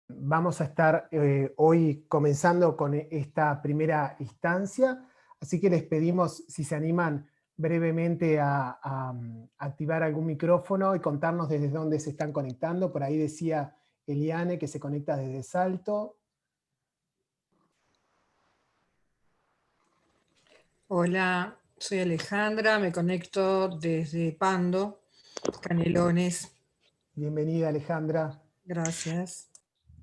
Vamos a estar hoy comenzando con esta primera instancia, así que les pedimos si se animan brevemente a activar algún micrófono y contarnos desde dónde se están conectando. Por ahí decía Eliane que se conecta desde Salto. Hola, soy Alejandra, me conecto desde Pando, Canelones. Bienvenida, Alejandra. Gracias.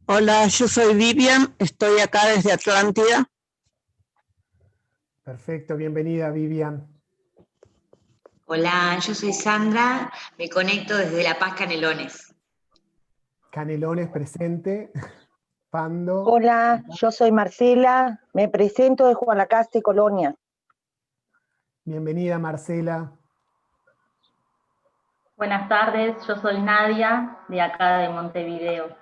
Hola, yo soy Vivian, estoy acá desde Atlántida. Perfecto, bienvenida, Vivian. Hola, yo soy Sandra, me conecto desde La Paz, Canelones. Canelones presente. Pando. Hola, yo soy Marcela, me presento de Guanacaste, Colonia. Bienvenida, Marcela. Buenas tardes, yo soy Nadia, de acá de Montevideo.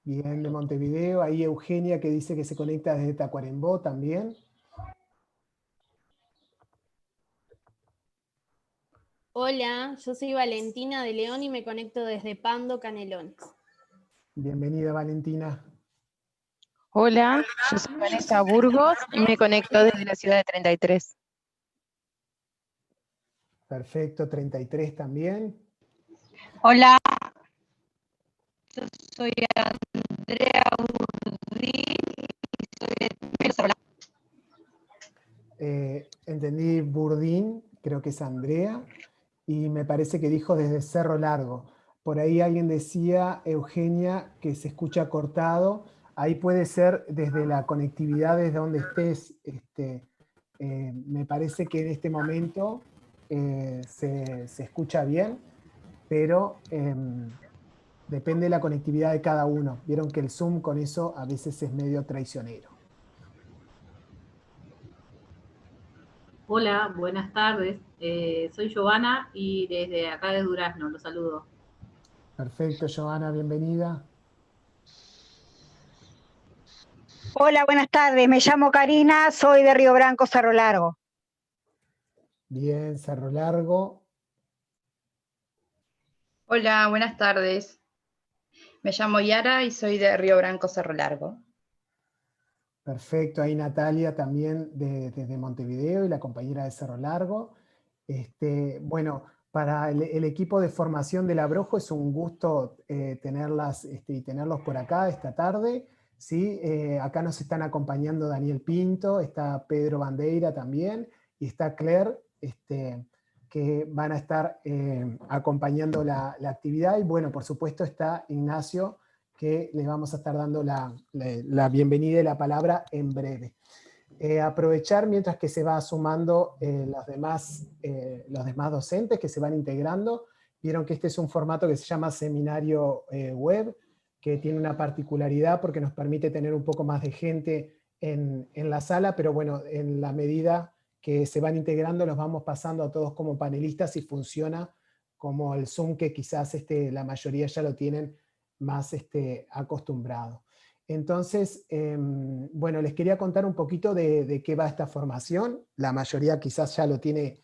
Bien, de Montevideo. Ahí Eugenia que dice que se conecta desde Tacuarembó también. Hola, yo soy Valentina de León y me conecto desde Pando, Canelones. Bienvenida, Valentina. Hola, yo soy Vanessa Burgos y me conecto desde la ciudad de 33. Perfecto, 33 también. Hola, yo soy Andrea Burdín y soy de Cerro Largo. Entendí Burdín, creo que es Andrea, y me parece que dijo desde Cerro Largo. Por ahí alguien decía, Eugenia, que se escucha cortado. Ahí puede ser desde la conectividad, desde donde estés. Me parece que en este momento se escucha bien, pero depende de la conectividad de cada uno. Vieron que el Zoom con eso a veces es medio traicionero. Hola, buenas tardes. Soy Giovanna y desde acá de Durazno los saludo. Perfecto, Giovanna, bienvenida. Hola, buenas tardes. Me llamo Karina, soy de Río Branco, Cerro Largo. Bien, Cerro Largo. Hola, buenas tardes. Me llamo Yara y soy de Río Branco, Cerro Largo. Perfecto, ahí Natalia también desde Montevideo y la compañera de Cerro Largo. Bueno, para el equipo de formación del Abrojo es un gusto tenerlas y tenerlos por acá esta tarde. ¿Sí? Acá nos están acompañando Daniel Pinto, está Pedro Bandeira también, y está Claire, que van a estar acompañando la actividad. Y bueno, por supuesto está Ignacio, que le vamos a estar dando la bienvenida y la palabra en breve. Aprovechar mientras que se va sumando los demás docentes que se van integrando. Vieron que este es un formato que se llama seminario web, que tiene una particularidad porque nos permite tener un poco más de gente en la sala, pero bueno, en la medida que se van integrando los vamos pasando a todos como panelistas y funciona como el Zoom que quizás la mayoría ya lo tienen más acostumbrado. Entonces, bueno, les quería contar un poquito de qué va esta formación. La mayoría quizás ya lo tiene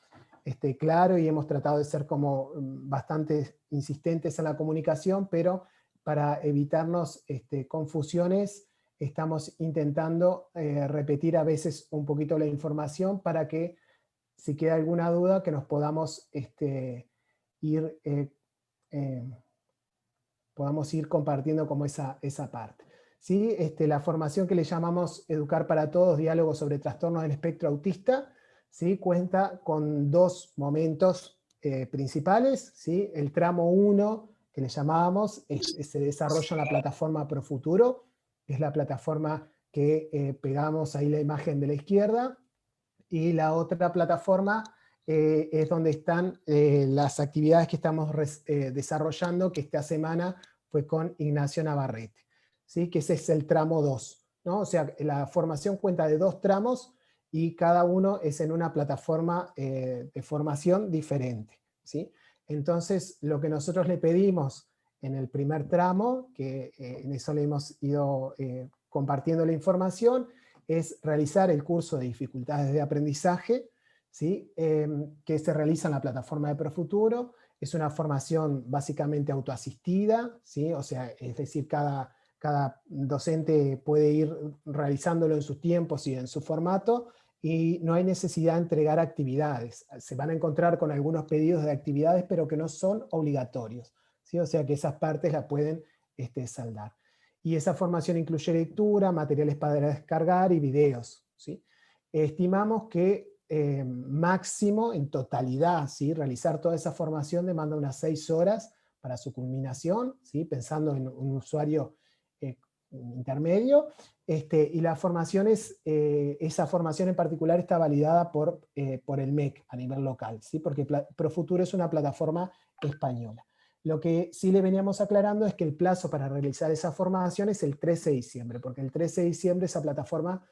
claro y hemos tratado de ser como bastante insistentes en la comunicación, pero para evitarnos confusiones, estamos intentando repetir a veces un poquito la información para que, si queda alguna duda, que nos podamos ir compartiendo como esa parte. ¿Sí? La formación que le llamamos Educar para Todos, Diálogo sobre Trastornos del Espectro Autista, ¿sí? Cuenta con dos momentos principales. ¿Sí? El tramo 1, que le llamábamos, se desarrolla en la plataforma Profuturo, que es la plataforma que pegamos ahí la imagen de la izquierda, y la otra plataforma es donde están las actividades que estamos desarrollando, que esta semana fue con Ignacio Navarrete, ¿sí? Que ese es el tramo 2, ¿no? O sea, la formación cuenta de dos tramos y cada uno es en una plataforma de formación diferente, ¿sí? Entonces, lo que nosotros le pedimos en el primer tramo, que en eso le hemos ido compartiendo la información, es realizar el curso de dificultades de aprendizaje, ¿sí? Que se realiza en la plataforma de Profuturo. Es una formación básicamente autoasistida, ¿sí? O sea, es decir, cada cada docente puede ir realizándolo en sus tiempos y en su formato, y no hay necesidad de entregar actividades. Se van a encontrar con algunos pedidos de actividades, pero que no son obligatorios, ¿sí? O sea que esas partes las pueden saldar. Y esa formación incluye lectura, materiales para descargar y videos, ¿sí? Estimamos que máximo, en totalidad, ¿sí? Realizar toda esa formación demanda unas 6 horas para su culminación, ¿sí? Pensando en un usuario intermedio, y la formación esa formación en particular está validada por el MEC a nivel local, ¿sí? Porque Profuturo es una plataforma española. Lo que sí le veníamos aclarando es que el plazo para realizar esa formación es el 13 de diciembre, porque el 13 de diciembre esa plataforma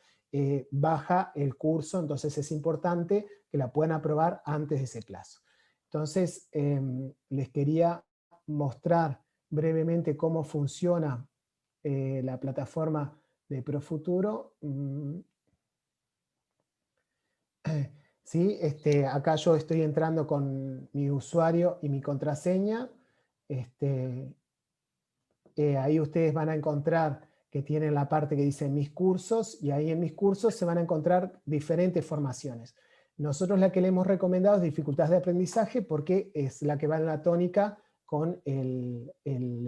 baja el curso, entonces es importante que la puedan aprobar antes de ese plazo. Entonces, les quería mostrar brevemente cómo funciona la plataforma de Profuturo. ¿Sí? Acá yo estoy entrando con mi usuario y mi contraseña. Ahí ustedes van a encontrar que tienen la parte que dice mis cursos, y ahí en mis cursos se van a encontrar diferentes formaciones. Nosotros la que le hemos recomendado es dificultades de aprendizaje, porque es la que va en la tónica con el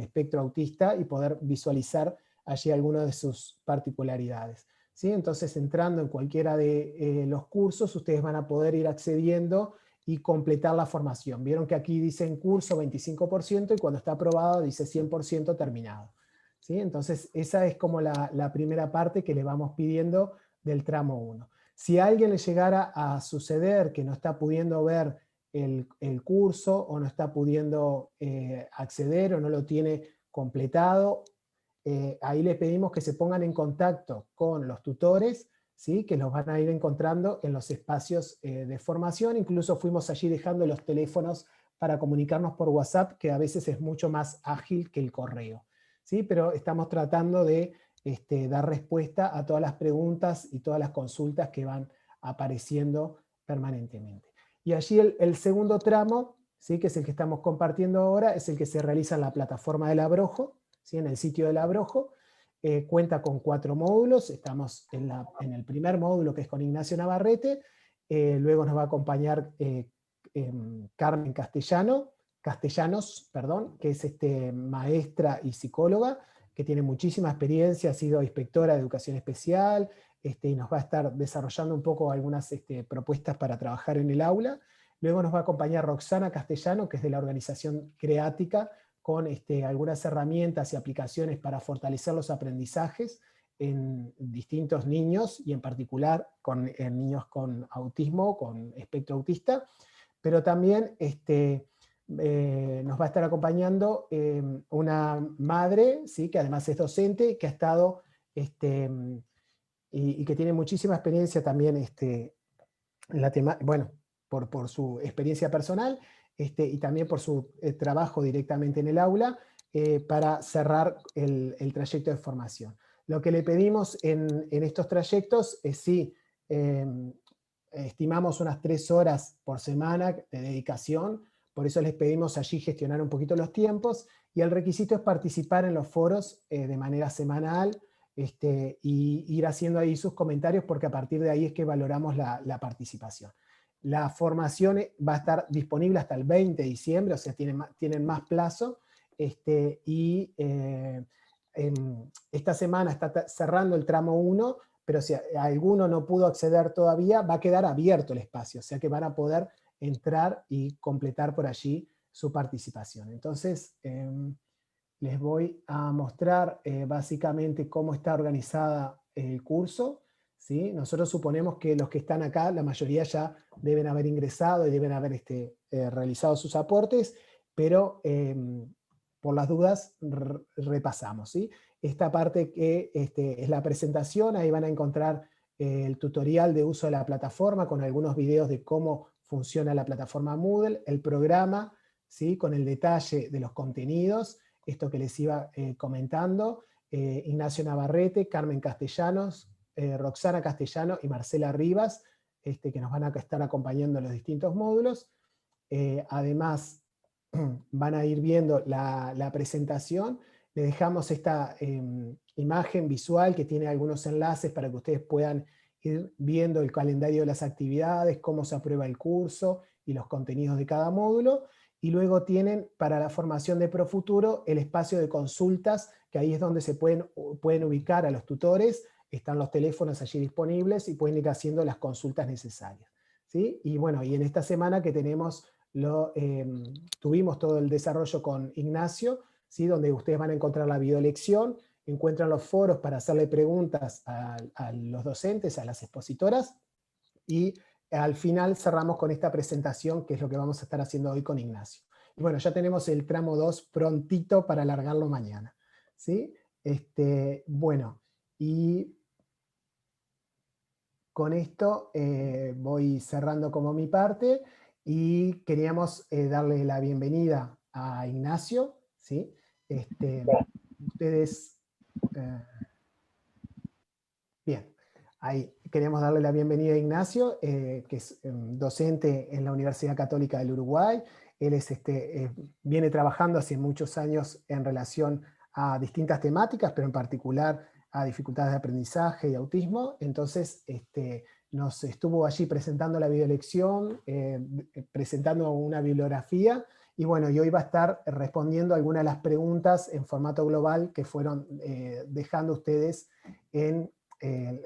espectro autista y poder visualizar allí algunas de sus particularidades, ¿sí? Entonces, entrando en cualquiera de los cursos, ustedes van a poder ir accediendo y completar la formación. Vieron que aquí dice en curso 25% y cuando está aprobado dice 100% terminado, ¿sí? Entonces, esa es como la primera parte que le vamos pidiendo del tramo 1. Si a alguien le llegara a suceder que no está pudiendo ver el curso, o no está pudiendo acceder, o no lo tiene completado, ahí les pedimos que se pongan en contacto con los tutores, ¿sí? Que los van a ir encontrando en los espacios de formación. Incluso fuimos allí dejando los teléfonos para comunicarnos por WhatsApp, que a veces es mucho más ágil que el correo, ¿sí? Pero estamos tratando de dar respuesta a todas las preguntas y todas las consultas que van apareciendo permanentemente. Y allí el segundo tramo, ¿sí? Que es el que estamos compartiendo ahora, es el que se realiza en la plataforma del Abrojo, ¿sí? En el sitio del Abrojo. Cuenta con 4 módulos, estamos en el primer módulo, que es con Ignacio Navarrete, luego nos va a acompañar Carmen Castellanos, que es maestra y psicóloga, que tiene muchísima experiencia, ha sido inspectora de educación especial, y nos va a estar desarrollando un poco algunas propuestas para trabajar en el aula. Luego nos va a acompañar Roxana Castellano, que es de la organización Creática, con algunas herramientas y aplicaciones para fortalecer los aprendizajes en distintos niños, y en particular en niños con autismo, con espectro autista, pero también nos va a estar acompañando una madre, ¿sí? Que además es docente, que ha estado y que tiene muchísima experiencia también en la bueno, por su experiencia personal, y también por su trabajo directamente en el aula, para cerrar el trayecto de formación. Lo que le pedimos en estos trayectos es sí, estimamos unas 3 horas por semana de dedicación, por eso les pedimos allí gestionar un poquito los tiempos, y el requisito es participar en los foros de manera semanal, y ir haciendo ahí sus comentarios, porque a partir de ahí es que valoramos la participación. La formación va a estar disponible hasta el 20 de diciembre, o sea, tienen más plazo, y esta semana está cerrando el tramo 1, pero si alguno no pudo acceder todavía, va a quedar abierto el espacio, o sea que van a poder entrar y completar por allí su participación. Entonces, les voy a mostrar básicamente cómo está organizada el curso, ¿sí? Nosotros suponemos que los que están acá, la mayoría ya deben haber ingresado y deben haber realizado sus aportes, pero por las dudas repasamos, ¿sí? Esta parte que es la presentación, ahí van a encontrar el tutorial de uso de la plataforma con algunos videos de cómo funciona la plataforma Moodle, el programa, ¿sí? Con el detalle de los contenidos, esto que les iba comentando, Ignacio Navarrete, Carmen Castellanos, Roxana Castellano y Marcela Rivas, que nos van a estar acompañando en los distintos módulos. Además, van a ir viendo la presentación. le dejamos esta imagen visual que tiene algunos enlaces para que ustedes puedan ir viendo el calendario de las actividades, cómo se aprueba el curso y los contenidos de cada módulo. Y luego tienen para la formación de Profuturo el espacio de consultas, que ahí es donde se pueden ubicar a los tutores, están los teléfonos allí disponibles y pueden ir haciendo las consultas necesarias, ¿sí? Y bueno, y en esta semana que tuvimos todo el desarrollo con Ignacio, ¿sí? Donde ustedes van a encontrar la videolección, encuentran los foros para hacerle preguntas a los docentes, a las expositoras, y al final cerramos con esta presentación, que es lo que vamos a estar haciendo hoy con Ignacio. Y bueno, ya tenemos el tramo 2 prontito para alargarlo mañana, ¿sí? Bueno, y con esto voy cerrando como mi parte, y queríamos darle la bienvenida a Ignacio, ¿sí? Ustedes... bien, ahí queremos darle la bienvenida a Ignacio, que es docente en la Universidad Católica del Uruguay. Él viene trabajando hace muchos años en relación a distintas temáticas, pero en particular a dificultades de aprendizaje y autismo. Entonces nos estuvo allí presentando la videolección, presentando una bibliografía, y bueno, y hoy va a estar respondiendo algunas de las preguntas en formato global que fueron dejando ustedes en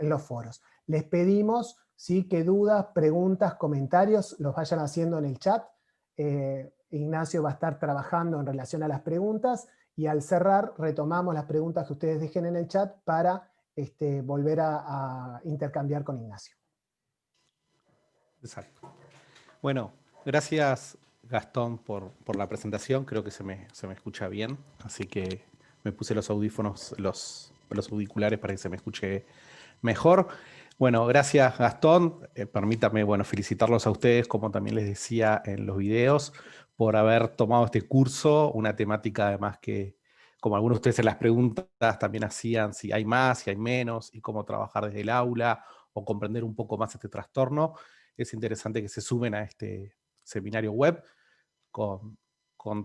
los foros. Les pedimos, ¿sí?, que dudas, preguntas, comentarios los vayan haciendo en el chat. Ignacio va a estar trabajando en relación a las preguntas, y al cerrar retomamos las preguntas que ustedes dejen en el chat para volver a intercambiar con Ignacio. Exacto. Bueno, gracias Gastón por la presentación, creo que se me escucha bien, así que me puse los audífonos, los auriculares para que se me escuche mejor. Bueno, gracias Gastón, permítame felicitarlos a ustedes, como también les decía en los videos, por haber tomado este curso, una temática además que, como algunos de ustedes en las preguntas también hacían, si hay más, si hay menos, y cómo trabajar desde el aula, o comprender un poco más este trastorno. Es interesante que se sumen a este seminario web con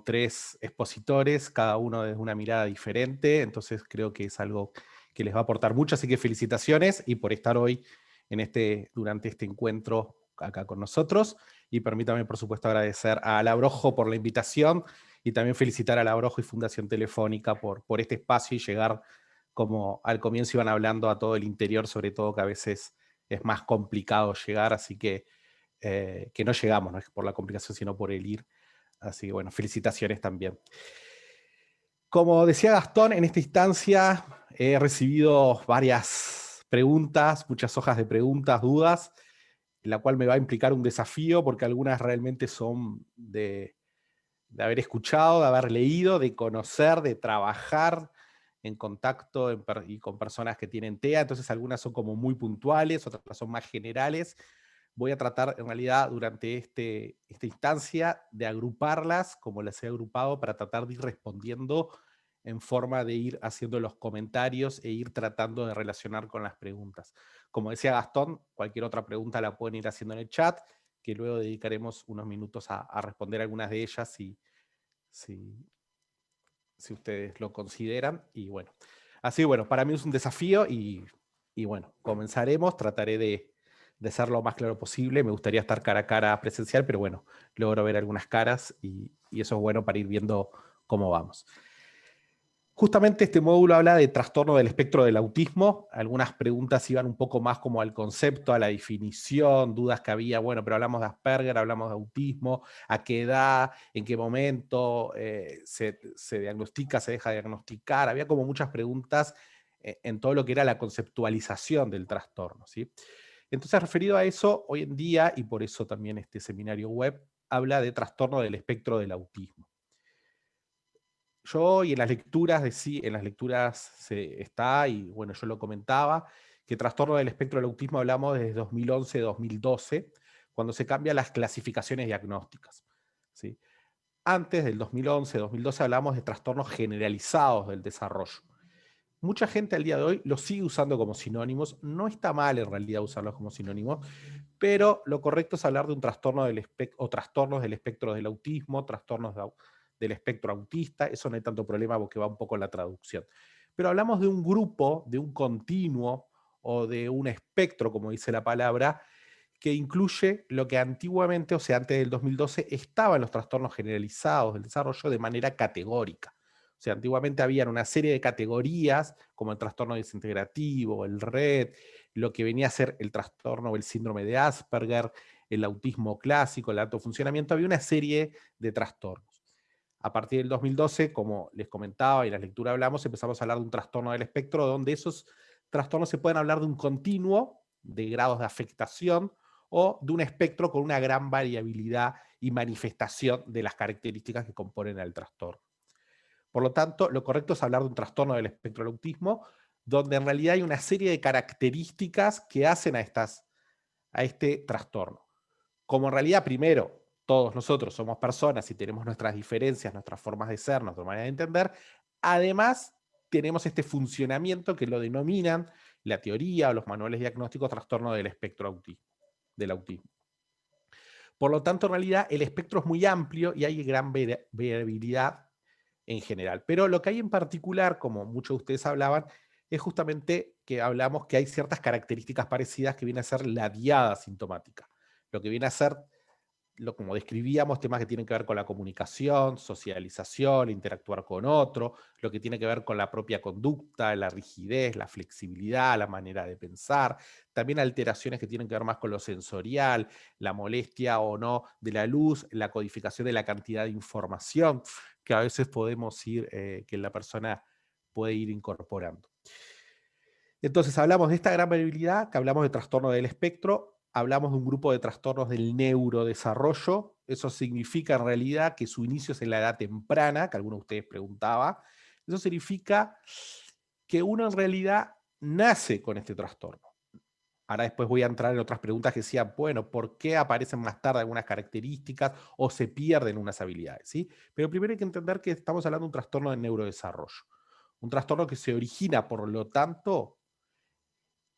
3 expositores, cada uno desde una mirada diferente, entonces creo que es algo que les va a aportar mucho, así que felicitaciones y por estar hoy durante este encuentro acá con nosotros, y permítame por supuesto agradecer a La Brojo por la invitación, y también felicitar a La Brojo y Fundación Telefónica por este espacio, y llegar, como al comienzo iban hablando, a todo el interior, sobre todo que a veces es más complicado llegar, así que no llegamos, no es por la complicación, sino por el ir. Así que bueno, felicitaciones también. Como decía Gastón, en esta instancia he recibido varias preguntas, muchas hojas de preguntas, dudas, la cual me va a implicar un desafío, porque algunas realmente son de haber escuchado, de haber leído, de conocer, de trabajar en contacto y con personas que tienen TEA, entonces algunas son como muy puntuales, otras son más generales. Voy a tratar en realidad durante esta instancia de agruparlas como las he agrupado, para tratar de ir respondiendo en forma de ir haciendo los comentarios e ir tratando de relacionar con las preguntas. Como decía Gastón, cualquier otra pregunta la pueden ir haciendo en el chat, que luego dedicaremos unos minutos a responder algunas de ellas si ustedes lo consideran. Y bueno, así bueno, para mí es un desafío y bueno, comenzaremos, trataré de ser lo más claro posible. Me gustaría estar cara a cara presencial, pero bueno, logro ver algunas caras y eso es bueno para ir viendo cómo vamos. Justamente este módulo habla de trastorno del espectro del autismo. Algunas preguntas iban un poco más como al concepto, a la definición, dudas que había, bueno, pero hablamos de Asperger, hablamos de autismo, a qué edad, en qué momento se diagnostica, se deja de diagnosticar. Había como muchas preguntas en todo lo que era la conceptualización del trastorno, ¿sí? Entonces, referido a eso, hoy en día, y por eso también este seminario web, habla de trastorno del espectro del autismo. Yo, y en las lecturas está, y bueno, yo lo comentaba, que trastorno del espectro del autismo hablamos desde 2011-2012, cuando se cambian las clasificaciones diagnósticas, ¿sí? Antes del 2011-2012 hablamos de trastornos generalizados del desarrollo. Mucha gente al día de hoy los sigue usando como sinónimos. No está mal en realidad usarlos como sinónimos, pero lo correcto es hablar de un trastorno del trastornos del espectro del autismo, trastornos del espectro autista, eso no hay tanto problema porque va un poco en la traducción. Pero hablamos de un grupo, de un continuo o de un espectro, como dice la palabra, que incluye lo que antiguamente, o sea, antes del 2012, estaba en los trastornos generalizados del desarrollo de manera categórica. O sea, antiguamente habían una serie de categorías, como el trastorno desintegrativo, el RED, lo que venía a ser el trastorno o el síndrome de Asperger, el autismo clásico, el alto funcionamiento, había una serie de trastornos. A partir del 2012, como les comentaba y en la lectura hablamos, empezamos a hablar de un trastorno del espectro, donde esos trastornos se pueden hablar de un continuo de grados de afectación o de un espectro con una gran variabilidad y manifestación de las características que componen al trastorno. Por lo tanto, lo correcto es hablar de un trastorno del espectro del autismo, donde en realidad hay una serie de características que hacen a este trastorno. Como en realidad, primero, todos nosotros somos personas y tenemos nuestras diferencias, nuestras formas de ser, nuestra manera de entender, además tenemos este funcionamiento que lo denominan la teoría o los manuales diagnósticos trastorno del espectro del autismo. Por lo tanto, en realidad, el espectro es muy amplio y hay gran variabilidad en general. Pero lo que hay en particular, como muchos de ustedes hablaban, es justamente que hablamos que hay ciertas características parecidas que viene a ser la diada sintomática. Lo que viene a ser, como describíamos, temas que tienen que ver con la comunicación, socialización, interactuar con otro, lo que tiene que ver con la propia conducta, la rigidez, la flexibilidad, la manera de pensar, también alteraciones que tienen que ver más con lo sensorial, la molestia o no de la luz, la codificación de la cantidad de información que a veces podemos ir, que la persona puede ir incorporando. Entonces hablamos de esta gran variabilidad, que hablamos de trastorno del espectro, hablamos de un grupo de trastornos del neurodesarrollo. Eso significa en realidad que su inicio es en la edad temprana, que alguno de ustedes preguntaba. Eso significa que uno en realidad nace con este trastorno. Ahora después voy a entrar en otras preguntas que decían, bueno, ¿por qué aparecen más tarde algunas características o se pierden unas habilidades? ¿Sí? Pero primero hay que entender que estamos hablando de un trastorno de neurodesarrollo. Un trastorno que se origina, por lo tanto,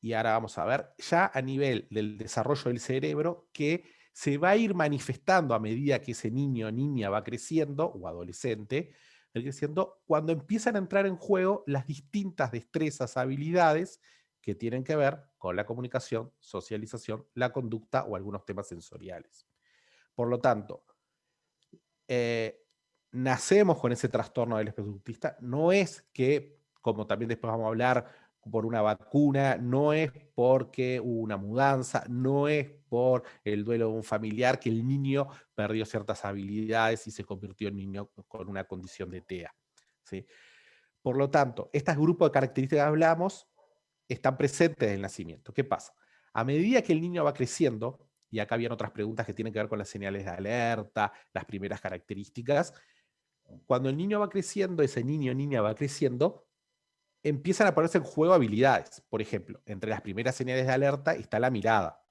y ahora vamos a ver, ya a nivel del desarrollo del cerebro, que se va a ir manifestando a medida que ese niño o niña va creciendo, o adolescente, va creciendo, cuando empiezan a entrar en juego las distintas destrezas, habilidades que tienen que ver con la comunicación, socialización, la conducta o algunos temas sensoriales. Por lo tanto, nacemos con ese trastorno del espectro autista, no es que, como también después vamos a hablar, por una vacuna, no es porque hubo una mudanza, no es por el duelo de un familiar que el niño perdió ciertas habilidades y se convirtió en niño con una condición de TEA. ¿Sí? Por lo tanto, este grupo de características que hablamos están presentes desde el nacimiento. ¿Qué pasa? A medida que el niño va creciendo, y acá habían otras preguntas que tienen que ver con las señales de alerta, las primeras características, cuando el niño va creciendo, ese niño o niña va creciendo, empiezan a ponerse en juego habilidades. Por ejemplo, entre las primeras señales de alerta está la mirada.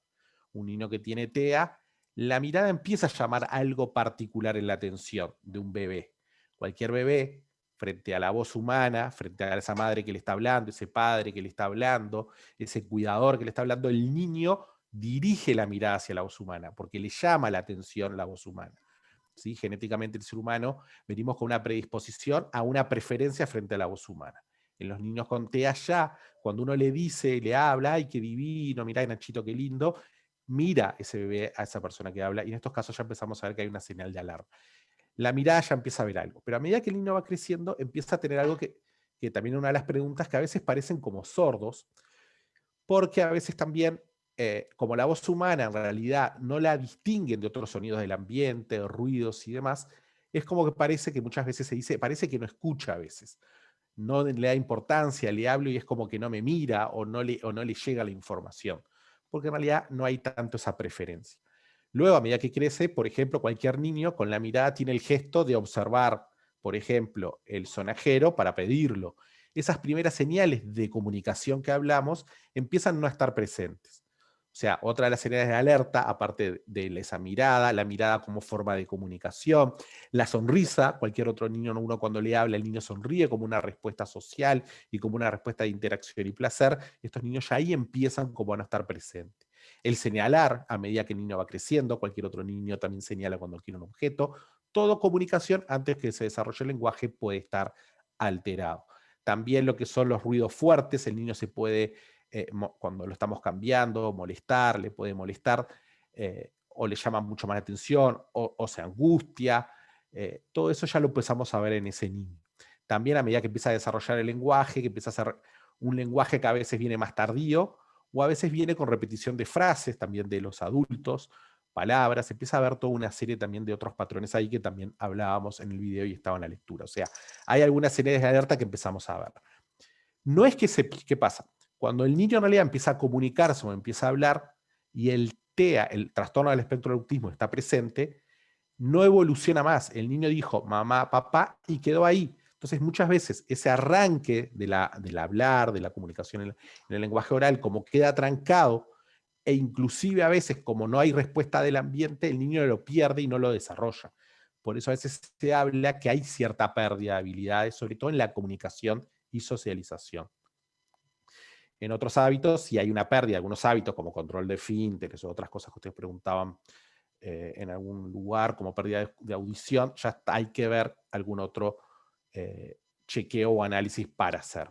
Un niño que tiene TEA, la mirada empieza a llamar algo particular en la atención de un bebé. Cualquier bebé, frente a la voz humana, frente a esa madre que le está hablando, ese padre que le está hablando, ese cuidador que le está hablando, el niño dirige la mirada hacia la voz humana, porque le llama la atención la voz humana. ¿Sí? Genéticamente el ser humano venimos con una predisposición a una preferencia frente a la voz humana. En los niños con TEA ya, cuando uno le dice, le habla, ¡ay, qué divino! Mirá, Nachito, qué lindo, mira ese bebé a esa persona que habla, y en estos casos ya empezamos a ver que hay una señal de alarma. La mirada ya empieza a ver algo, pero a medida que el niño va creciendo, empieza a tener algo que también es una de las preguntas que a veces parecen como sordos, porque a veces también, como la voz humana en realidad no la distinguen de otros sonidos del ambiente, ruidos y demás, es como que parece que muchas veces se dice, parece que no escucha a veces. No le da importancia, le hablo y es como que no me mira o no le llega la información, porque en realidad no hay tanto esa preferencia. Luego, a medida que crece, por ejemplo, cualquier niño con la mirada tiene el gesto de observar, por ejemplo, el sonajero para pedirlo. Esas primeras señales de comunicación que hablamos empiezan no a estar presentes. O sea, otra de las señales de alerta, aparte de esa mirada, la mirada como forma de comunicación, la sonrisa, cualquier otro niño, uno cuando le habla, el niño sonríe como una respuesta social y como una respuesta de interacción y placer, estos niños ya ahí empiezan como a no estar presentes. El señalar, a medida que el niño va creciendo, cualquier otro niño también señala cuando quiere un objeto, toda comunicación antes que se desarrolle el lenguaje puede estar alterado. También lo que son los ruidos fuertes, el niño se puede, cuando lo estamos cambiando, molestar, le puede molestar, o le llama mucho más la atención, o se angustia. Todo eso ya lo empezamos a ver en ese niño. También a medida que empieza a desarrollar el lenguaje, que empieza a ser un lenguaje que a veces viene más tardío, o a veces viene con repetición de frases, también de los adultos, palabras, empieza a haber toda una serie también de otros patrones ahí que también hablábamos en el video y estaba en la lectura. O sea, hay algunas señales de alerta que empezamos a ver. No es que ¿qué pasa? Cuando el niño en realidad empieza a comunicarse o empieza a hablar y el TEA, el trastorno del espectro del autismo, está presente, no evoluciona más. El niño dijo mamá, papá y quedó ahí. Entonces muchas veces ese arranque del hablar, de la comunicación en el lenguaje oral, como queda trancado, e inclusive a veces como no hay respuesta del ambiente, el niño lo pierde y no lo desarrolla. Por eso a veces se habla que hay cierta pérdida de habilidades, sobre todo en la comunicación y socialización. En otros hábitos, si hay una pérdida de algunos hábitos, como control de esfínteres o otras cosas que ustedes preguntaban en algún lugar, como pérdida de audición, ya hay que ver algún otro chequeo o análisis para hacer.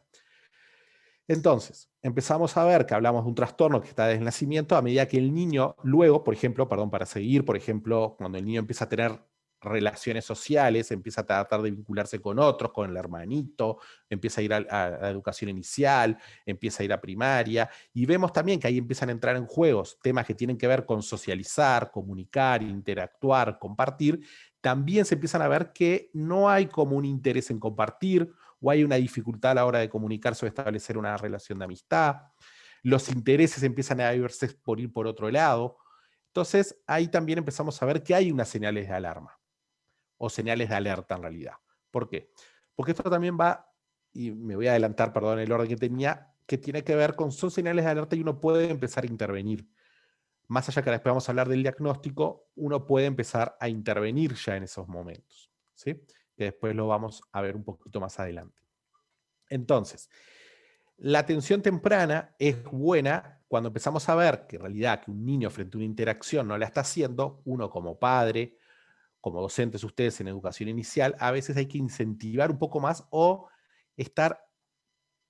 Entonces, empezamos a ver que hablamos de un trastorno que está desde el nacimiento a medida que el niño luego, por ejemplo, para seguir, por ejemplo, cuando el niño empieza a tener relaciones sociales, empieza a tratar de vincularse con otros, con el hermanito, empieza a ir a la educación inicial, empieza a ir a primaria, y vemos también que ahí empiezan a entrar en juegos temas que tienen que ver con socializar, comunicar, interactuar, compartir. También se empiezan a ver que no hay como un interés en compartir, o hay una dificultad a la hora de comunicarse o establecer una relación de amistad. Los intereses empiezan a verse por ir por otro lado. Entonces, ahí también empezamos a ver que hay unas señales de alarma, o señales de alerta en realidad. ¿Por qué? Porque esto también va, y me voy a adelantar, perdón, el orden que tenía, que tiene que ver con, son señales de alerta y uno puede empezar a intervenir. Más allá que después vamos a hablar del diagnóstico, uno puede empezar a intervenir ya en esos momentos, ¿sí? Que después lo vamos a ver un poquito más adelante. Entonces, la atención temprana es buena cuando empezamos a ver que en realidad que un niño frente a una interacción no la está haciendo, uno como padre, como docentes ustedes en educación inicial, a veces hay que incentivar un poco más o estar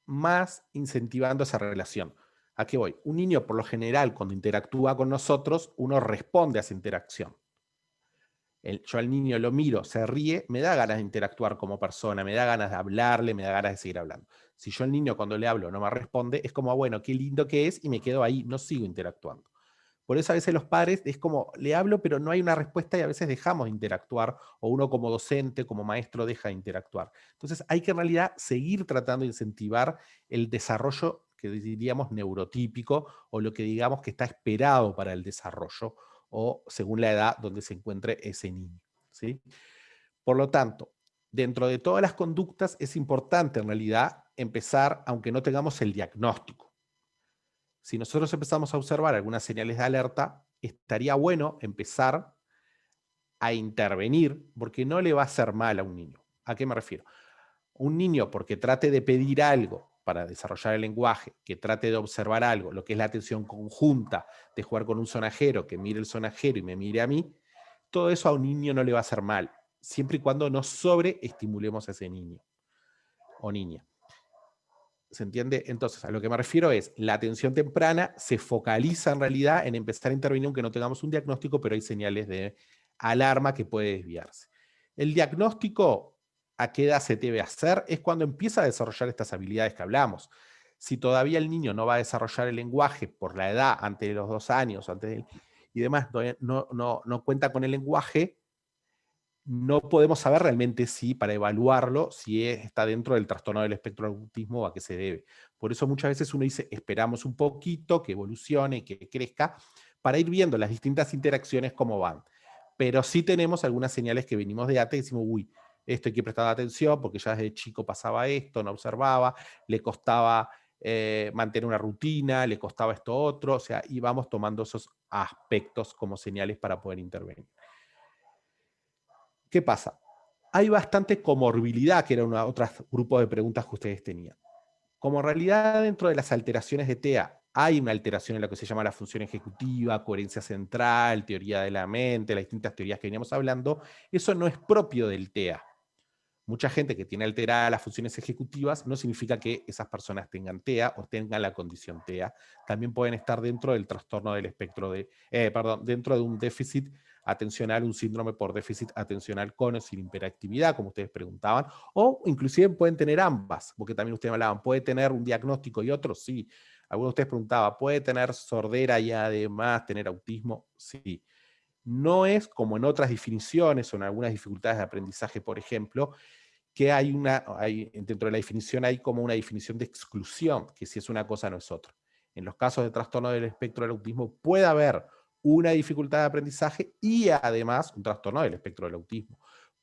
más incentivando esa relación. ¿A qué voy? Un niño, por lo general, cuando interactúa con nosotros, uno responde a esa interacción. Yo al niño lo miro, se ríe, me da ganas de interactuar como persona, me da ganas de hablarle, me da ganas de seguir hablando. Si yo al niño cuando le hablo no me responde, es como, bueno, qué lindo que es, y me quedo ahí, no sigo interactuando. Por eso a veces los padres es como, le hablo, pero no hay una respuesta y a veces dejamos de interactuar, o uno como docente, como maestro, deja de interactuar. Entonces hay que en realidad seguir tratando de incentivar el desarrollo que diríamos neurotípico, o lo que digamos que está esperado para el desarrollo, o según la edad donde se encuentre ese niño, ¿sí? Por lo tanto, dentro de todas las conductas es importante en realidad empezar, aunque no tengamos el diagnóstico. Si nosotros empezamos a observar algunas señales de alerta, estaría bueno empezar a intervenir, porque no le va a hacer mal a un niño. ¿A qué me refiero? Un niño, porque trate de pedir algo para desarrollar el lenguaje, que trate de observar algo, lo que es la atención conjunta, de jugar con un sonajero, que mire el sonajero y me mire a mí, todo eso a un niño no le va a hacer mal, siempre y cuando no sobreestimulemos a ese niño o niña. ¿Se entiende? Entonces, a lo que me refiero es, la atención temprana se focaliza en realidad en empezar a intervenir aunque no tengamos un diagnóstico, pero hay señales de alarma que puede desviarse. El diagnóstico, ¿a qué edad se debe hacer? Es cuando empieza a desarrollar estas habilidades que hablamos. Si todavía el niño no va a desarrollar el lenguaje por la edad, antes de los 2 años, y demás, no cuenta con el lenguaje, no podemos saber realmente si, para evaluarlo, si está dentro del trastorno del espectro del autismo o a qué se debe. Por eso muchas veces uno dice, esperamos un poquito, que evolucione, que crezca, para ir viendo las distintas interacciones cómo van. Pero sí tenemos algunas señales que venimos de antes y decimos, uy, esto hay que prestar atención porque ya desde chico pasaba esto, no observaba, le costaba mantener una rutina, le costaba esto otro, o sea, y vamos tomando esos aspectos como señales para poder intervenir. ¿Qué pasa? Hay bastante comorbilidad, que era otro grupo de preguntas que ustedes tenían. Como en realidad dentro de las alteraciones de TEA hay una alteración en lo que se llama la función ejecutiva, coherencia central, teoría de la mente, las distintas teorías que veníamos hablando. Eso no es propio del TEA. Mucha gente que tiene alteradas las funciones ejecutivas no significa que esas personas tengan TEA o tengan la condición TEA. También pueden estar dentro del trastorno del espectro de, dentro de un déficit atencional, un síndrome por déficit atencional con o sin hiperactividad, como ustedes preguntaban, o inclusive pueden tener ambas, porque también ustedes hablaban, ¿puede tener un diagnóstico y otro? Sí. Algunos de ustedes preguntaban, ¿puede tener sordera y además tener autismo? Sí. No es como en otras definiciones o en algunas dificultades de aprendizaje, por ejemplo, que dentro de la definición hay como una definición de exclusión, que si es una cosa no es otra. En los casos de trastorno del espectro del autismo puede haber una dificultad de aprendizaje y además un trastorno del espectro del autismo.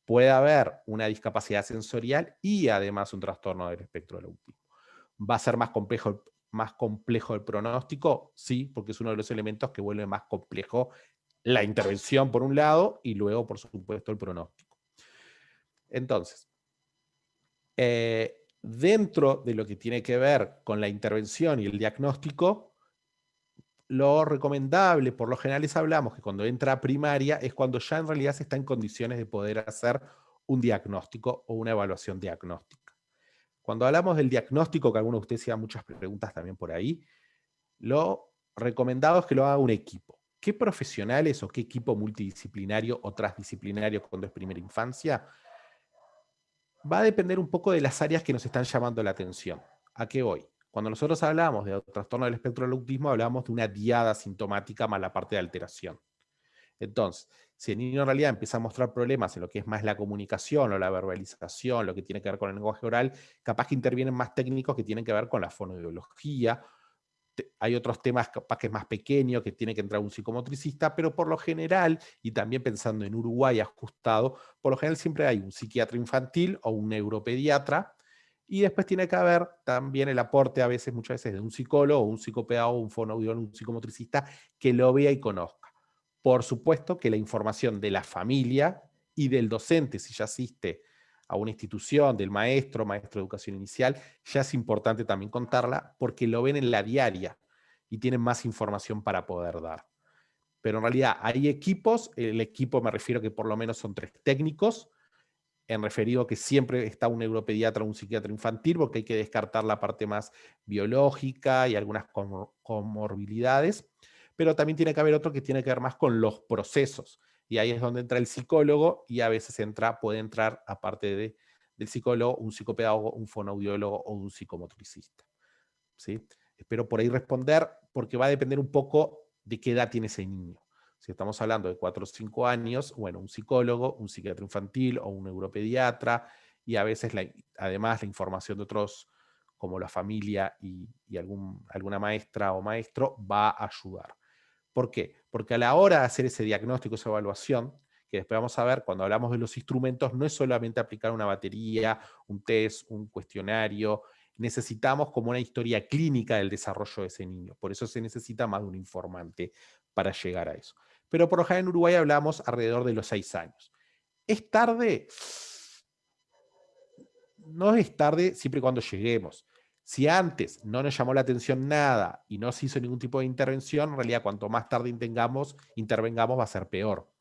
Puede haber una discapacidad sensorial y además un trastorno del espectro del autismo. ¿Va a ser más complejo el pronóstico? Sí, porque es uno de los elementos que vuelve más complejo la intervención por un lado y luego, por supuesto, el pronóstico. Entonces, dentro de lo que tiene que ver con la intervención y el diagnóstico, lo recomendable, por lo general les hablamos que cuando entra a primaria es cuando ya en realidad se está en condiciones de poder hacer un diagnóstico o una evaluación diagnóstica. Cuando hablamos del diagnóstico, que algunos de ustedes hacían muchas preguntas también por ahí, lo recomendado es que lo haga un equipo. ¿Qué profesionales o qué equipo multidisciplinario o transdisciplinario cuando es primera infancia? Va a depender un poco de las áreas que nos están llamando la atención. ¿A qué voy? Cuando nosotros hablamos de trastorno del espectro del autismo, hablamos de una diada sintomática más la parte de alteración. Entonces, si el niño en realidad empieza a mostrar problemas en lo que es más la comunicación o la verbalización, lo que tiene que ver con el lenguaje oral, capaz que intervienen más técnicos que tienen que ver con la fonoaudiología. Hay otros temas capaz que es más pequeño, que tiene que entrar un psicomotricista, pero por lo general, y también pensando en Uruguay ajustado, por lo general siempre hay un psiquiatra infantil o un neuropediatra, y después tiene que haber también el aporte muchas veces de un psicólogo, un psicopedagogo, un fonoaudiólogo, un psicomotricista, que lo vea y conozca. Por supuesto que la información de la familia y del docente, si ya asiste a una institución, del maestro de educación inicial, ya es importante también contarla porque lo ven en la diaria y tienen más información para poder dar. Pero en realidad hay equipos, el equipo me refiero que por lo menos son 3 técnicos, en referido que siempre está un neuropediatra o un psiquiatra infantil porque hay que descartar la parte más biológica y algunas comorbilidades, pero también tiene que haber otro que tiene que ver más con los procesos. Y ahí es donde entra el psicólogo y a veces puede entrar, aparte del psicólogo, un psicopedagogo, un fonoaudiólogo o un psicomotricista. ¿Sí? Espero por ahí responder, porque va a depender un poco de qué edad tiene ese niño. Si estamos hablando de 4 o 5 años, bueno, un psicólogo, un psiquiatra infantil o un neuropediatra, y a veces además la información de otros, como la familia y alguna maestra o maestro, va a ayudar. ¿Por qué? Porque a la hora de hacer ese diagnóstico, esa evaluación, que después vamos a ver cuando hablamos de los instrumentos, no es solamente aplicar una batería, un test, un cuestionario, necesitamos como una historia clínica del desarrollo de ese niño. Por eso se necesita más de un informante para llegar a eso. Pero por lo general en Uruguay hablamos alrededor de los 6 años. ¿Es tarde? No es tarde siempre y cuando lleguemos. Si antes no nos llamó la atención nada y no se hizo ningún tipo de intervención, en realidad cuanto más tarde intervengamos va a ser peor.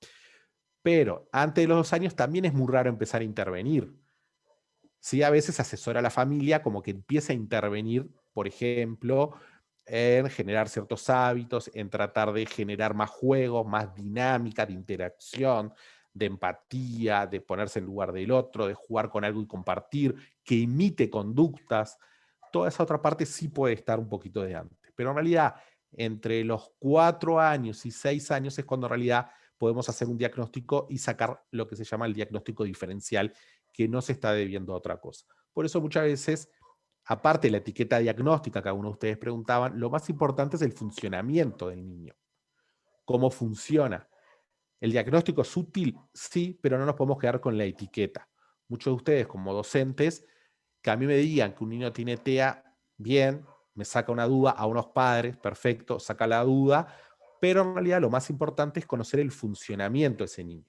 Pero antes de los 2 años también es muy raro empezar a intervenir. Sí, a veces asesora a la familia como que empieza a intervenir, por ejemplo, en generar ciertos hábitos, en tratar de generar más juegos, más dinámica de interacción, de empatía, de ponerse en lugar del otro, de jugar con algo y compartir, que imite conductas. Toda esa otra parte sí puede estar un poquito de antes. Pero en realidad, entre los 4 años y 6 años es cuando en realidad podemos hacer un diagnóstico y sacar lo que se llama el diagnóstico diferencial, que no se está debiendo a otra cosa. Por eso muchas veces, aparte de la etiqueta diagnóstica que algunos de ustedes preguntaban, lo más importante es el funcionamiento del niño. ¿Cómo funciona? ¿El diagnóstico es útil? Sí, pero no nos podemos quedar con la etiqueta. Muchos de ustedes como docentes, que a mí me digan que un niño tiene TEA, bien, me saca una duda a unos padres, perfecto, saca la duda, pero en realidad lo más importante es conocer el funcionamiento de ese niño.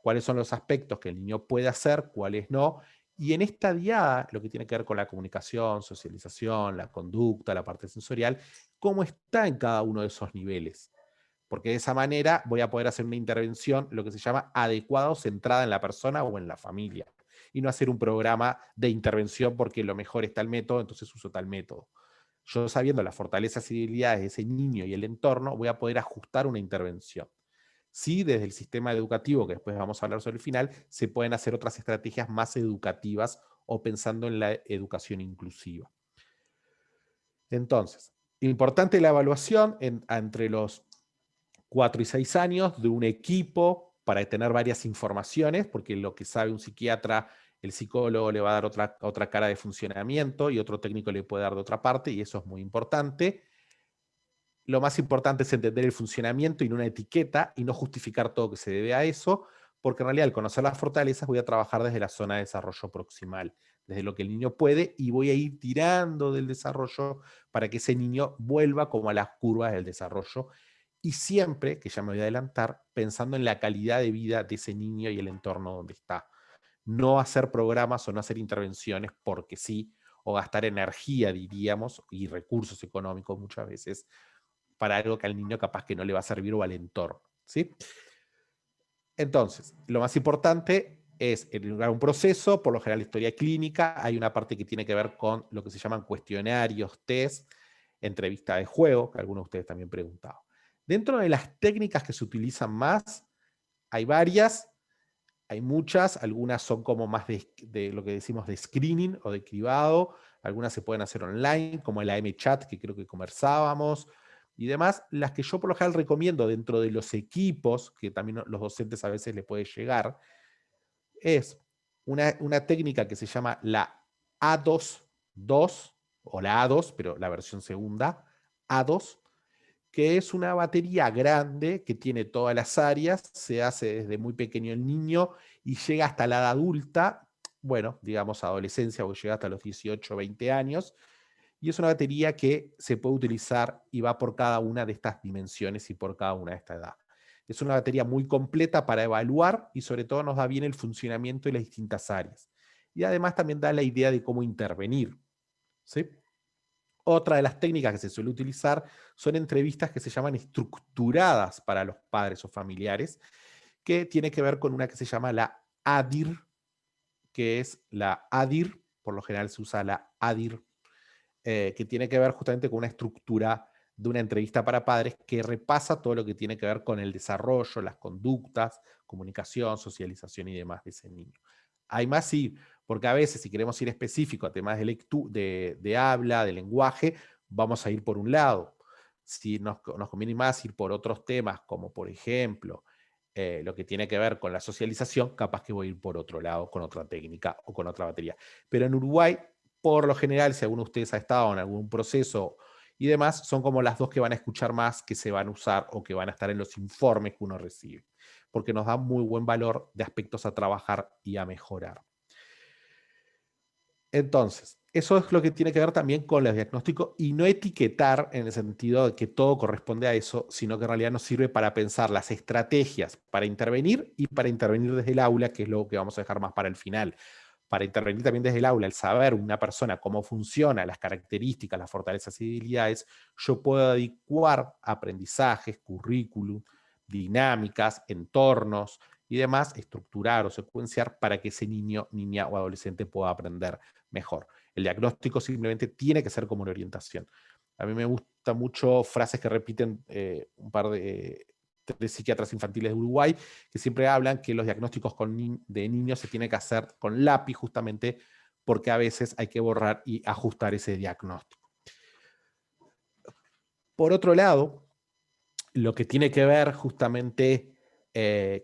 Cuáles son los aspectos que el niño puede hacer, cuáles no, Y en esta diada, lo que tiene que ver con la comunicación, socialización, la conducta, la parte sensorial, cómo está en cada uno de esos niveles. Porque de esa manera voy a poder hacer una intervención, lo que se llama adecuada o centrada en la persona o en la familia. Y no hacer un programa de intervención porque lo mejor está el método, entonces uso tal método. Yo, sabiendo las fortalezas y debilidades de ese niño y el entorno, voy a poder ajustar una intervención. Sí, desde el sistema educativo, que después vamos a hablar sobre el final, se pueden hacer otras estrategias más educativas o pensando en la educación inclusiva. Entonces, importante la evaluación entre los 4 y 6 años de un equipo para tener varias informaciones, porque lo que sabe un psiquiatra, el psicólogo le va a dar otra cara de funcionamiento y otro técnico le puede dar de otra parte, y eso es muy importante. Lo más importante es entender el funcionamiento y no una etiqueta y no justificar todo que se debe a eso, porque en realidad al conocer las fortalezas voy a trabajar desde la zona de desarrollo proximal, desde lo que el niño puede, y voy a ir tirando del desarrollo para que ese niño vuelva como a las curvas del desarrollo, y siempre, que ya me voy a adelantar, pensando en la calidad de vida de ese niño y el entorno donde está. No hacer programas o no hacer intervenciones porque sí, o gastar energía, diríamos, y recursos económicos muchas veces, para algo que al niño capaz que no le va a servir o al entorno, ¿sí? Entonces, lo más importante es un proceso, por lo general historia clínica, hay una parte que tiene que ver con lo que se llaman cuestionarios, test, entrevista de juego, que algunos de ustedes también preguntaban. Dentro de las técnicas que se utilizan más, hay varias, hay muchas, algunas son como más de lo que decimos de screening o de cribado, algunas se pueden hacer online, como el AMChat, que creo que conversábamos, y demás. Las que yo por lo general recomiendo dentro de los equipos, que también los docentes a veces les puede llegar, es una técnica que se llama la A2, o la A2, pero la versión segunda, A2, que es una batería grande que tiene todas las áreas, se hace desde muy pequeño el niño y llega hasta la edad adulta, bueno, digamos adolescencia, porque llega hasta los 18, 20 años, y es una batería que se puede utilizar y va por cada una de estas dimensiones y por cada una de esta edad. Es una batería muy completa para evaluar y sobre todo nos da bien el funcionamiento de las distintas áreas. Y además también da la idea de cómo intervenir, ¿sí? Otra de las técnicas que se suele utilizar son entrevistas que se llaman estructuradas para los padres o familiares, que tiene que ver con una que se llama la ADIR, que es la ADIR, por lo general se usa la ADIR, que tiene que ver justamente con una estructura de una entrevista para padres que repasa todo lo que tiene que ver con el desarrollo, las conductas, comunicación, socialización y demás de ese niño. Hay más, sí, porque a veces si queremos ir específico a temas de habla, de lenguaje, vamos a ir por un lado. Si nos conviene más ir por otros temas, como por ejemplo, lo que tiene que ver con la socialización, capaz que voy a ir por otro lado, con otra técnica o con otra batería. Pero en Uruguay, por lo general, si alguno de ustedes ha estado en algún proceso y demás, son como las dos que van a escuchar más, que se van a usar o que van a estar en los informes que uno recibe, porque nos da muy buen valor de aspectos a trabajar y a mejorar. Entonces, eso es lo que tiene que ver también con el diagnóstico y no etiquetar en el sentido de que todo corresponde a eso, sino que en realidad nos sirve para pensar las estrategias para intervenir y para intervenir desde el aula, que es lo que vamos a dejar más para el final. Para intervenir también desde el aula, el saber una persona cómo funciona, las características, las fortalezas y debilidades, yo puedo adecuar aprendizajes, currículum, dinámicas, entornos y demás, estructurar o secuenciar para que ese niño, niña o adolescente pueda aprender mejor. El diagnóstico simplemente tiene que ser como una orientación. A mí me gustan mucho frases que repiten un par de psiquiatras infantiles de Uruguay, que siempre hablan que los diagnósticos de niños se tienen que hacer con lápiz, justamente porque a veces hay que borrar y ajustar ese diagnóstico. Por otro lado, lo que tiene que ver justamente,